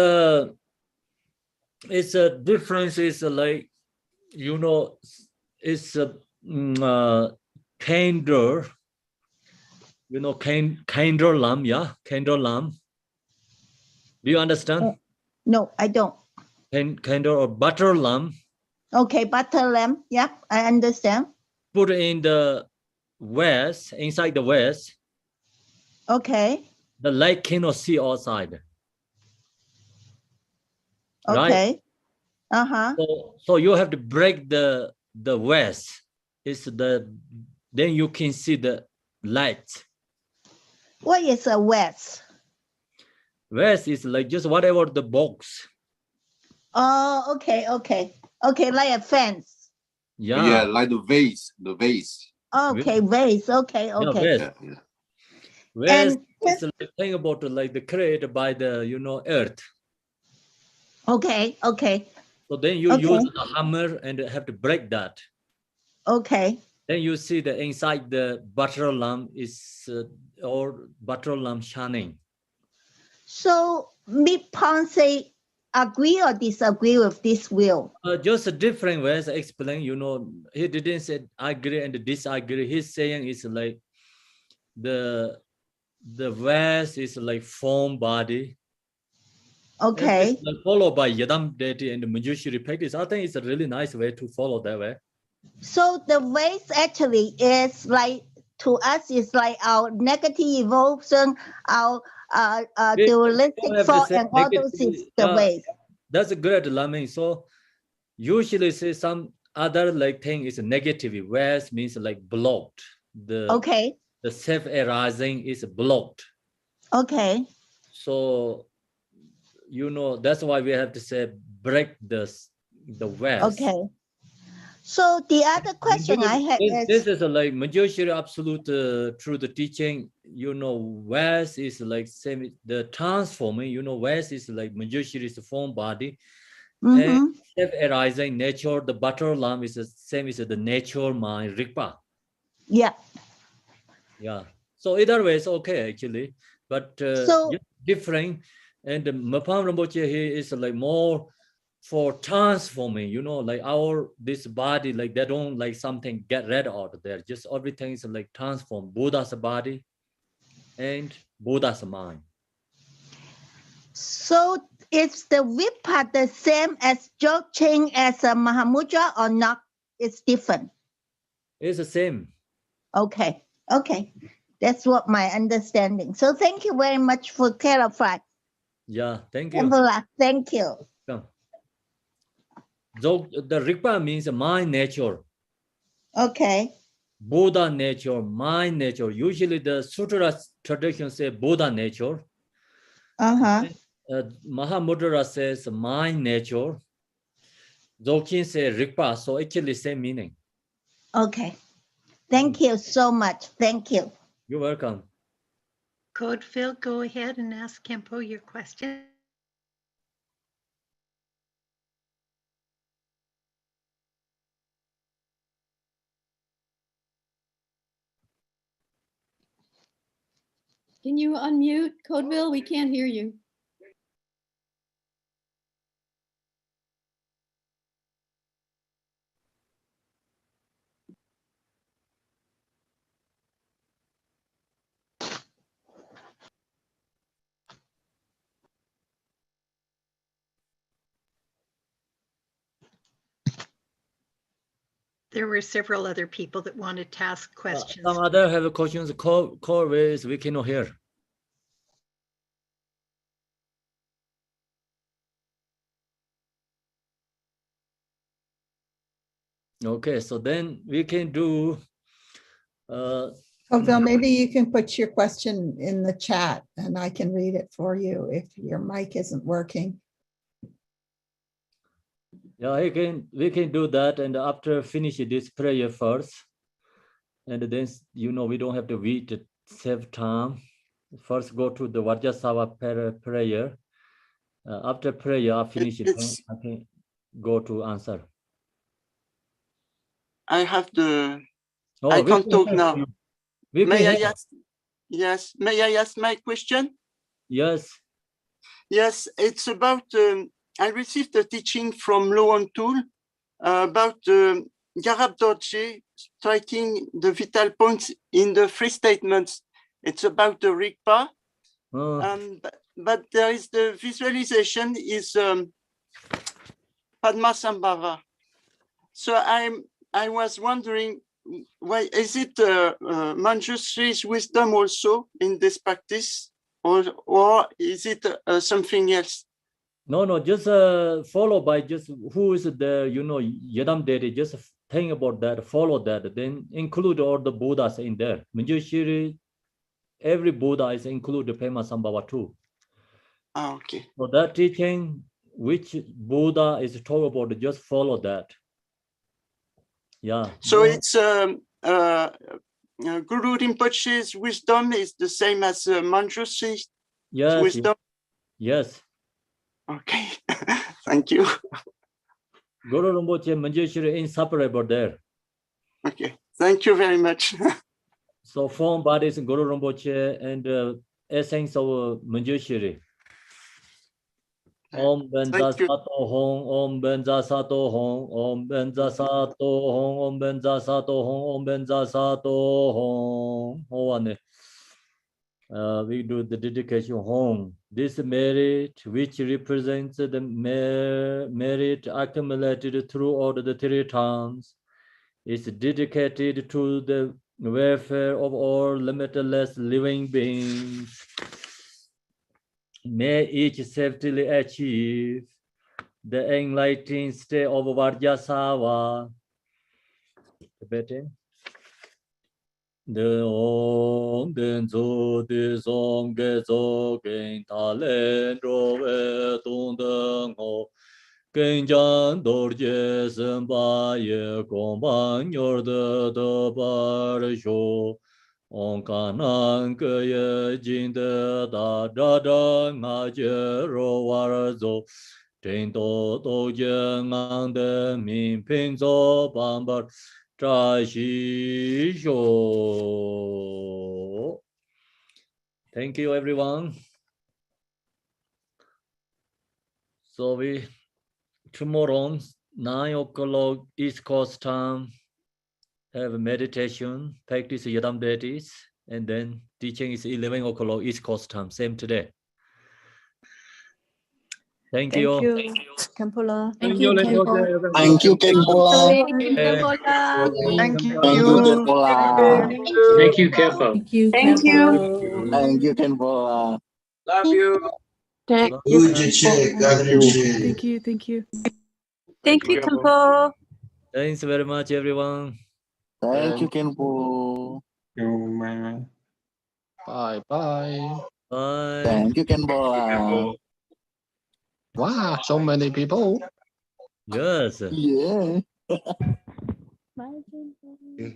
a difference is like, you know, it's a kinder, you know, kinder lamb, yeah, kinder lamb. Do you understand? No, I don't. Kinder or butter lamb. Okay, butter lamb. Yeah, I understand. Put in the West, inside the West. Okay. The light cannot see outside. Okay. Right? So you have to break the West. Then you can see the light. What is a West? West is like just whatever the box. Oh, okay. Okay, like a fence. Yeah, like the vase. Okay, vase. Okay. Yeah, West. Yeah. West is like thing about like the created by the earth. Okay. So then you use the hammer and have to break that. Okay. Then you see the inside the butter lamp is or butter lamp shining. So Mipon say agree or disagree with this will? Just a different ways explain. He didn't say agree and disagree. He's saying it's like the West is like form body. Okay. It's like followed by Yadam deity and Manjushri practice. I think it's a really nice way to follow that way. So the vase actually is like, to us, is like our negative evolution, our dualistic thought, and all those is the vase. That's a great learning. So usually say some other like thing is negative. West means like blocked. The self-arising is blocked. Okay. So that's why we have to say break the West. Okay. So the other question I had is, this is like Manjushri absolute truth teaching. West is like same the transforming. West is like Manjushri's form body, Mhm. Self-arising nature, the butter lamp is the same as the nature mind, Rigpa. Yeah. Yeah. So either way, it's okay actually, but So just different. And the Mapam Rinpoche here is like more for transforming, you know, like our this body, like they don't like something get rid out there. Just everything is like transform Buddha's body and Buddha's mind. so is the Vipa the same as Dzogchen as a Mahamudra or not? It's different. It's the same. Okay. Okay. That's what my understanding. So thank you very much for clarifying. Yeah, thank you. Thank you. So the Rigpa means mind nature. Okay. Buddha nature, mind nature. Usually the Sutra tradition say Buddha nature. Uh-huh. Mahamudra says mind nature. Dzogchen say Rigpa, so actually same meaning. Okay. Thank you so much. Thank you. You're welcome. Code Phil, go ahead and ask Khenpo your question. Can you unmute Codeville? We can't hear you. There were several other people that wanted to ask questions. Some other have questions. Call ways we cannot hear. Okay, so then we can do. Phil, maybe you can put your question in the chat and I can read it for you if your mic isn't working. Yeah, we can do that, and after finish this prayer first, and then we don't have to wait to save time. First, go to the Vajrasattva prayer. After prayer, I finish it. I can go to answer. I have the. Oh, I can't talk now. May I ask? Yes. May I ask my question? Yes. Yes, it's about. I received a teaching from Loan Tool about Garab Dorje striking the vital points in the three statements. It's about the Rigpa, but there is the visualization is Padmasambhava. So I was wondering, why is it Manjushri's wisdom also in this practice, or is it something else? No, just follow by just who is the Yadam Dedi. Just think about that, follow that, then include all the Buddhas in there. Manjushri, every Buddha is included Padmasambhava too. Okay. So that teaching, which Buddha is talking about, just follow that. Yeah. So it's Guru Rinpoche's wisdom is the same as Manjushri's wisdom? Yes. Okay, thank you. Guru Rinpoche and Manjushri inseparable there. Okay, thank you very much. So form bodies Guru Rinpoche and essence of Manjushri. Om Benza Sato Hong, Om Benza Sato Hong, Om Benza Sato Hong, Om Benza Sato Hong, Om Benza Sato Hong. We do the dedication home. This merit, which represents the merit accumulated throughout the 3 times, is dedicated to the welfare of all limitless living beings. May each safely achieve the enlightened state of Vajrasattva. Tibetan. The Om Benzo de Song Gezo Gain Talent Rove Tundeng Ho Genjan Dorje Sembaye Gomban Yorde de Barsho On Kanan Keye Jinde Da Da Da Nga Jero Warzo Trên tổ tổ dân ngang đêm mình phiên gió bằng bạc trái xí số. Thank you, everyone. So tomorrow, 9 o'clock East Coast time, have a meditation, practice Yadam deities, and then teaching is 11 o'clock East Coast time, same today. Thank you. Khenpo. Thank you, Khenpo. Thank you, Khenpo. Thank you, Khenpo. Thank you. Thank you, Khenpo. Thank you, Khenpo. Thank you, Thank Khenpo. you. Thank you, Khenpo. Love you. Thank you, Good Khenpo. check. Thank you. Thank you, thank you. Thank you, Khenpo. Thanks very much, everyone. Thank you, Khenpo. Bye bye. Bye. Thank you, Khenpo. Wow, so many people. Yes. Yeah. Bye, Khenpo.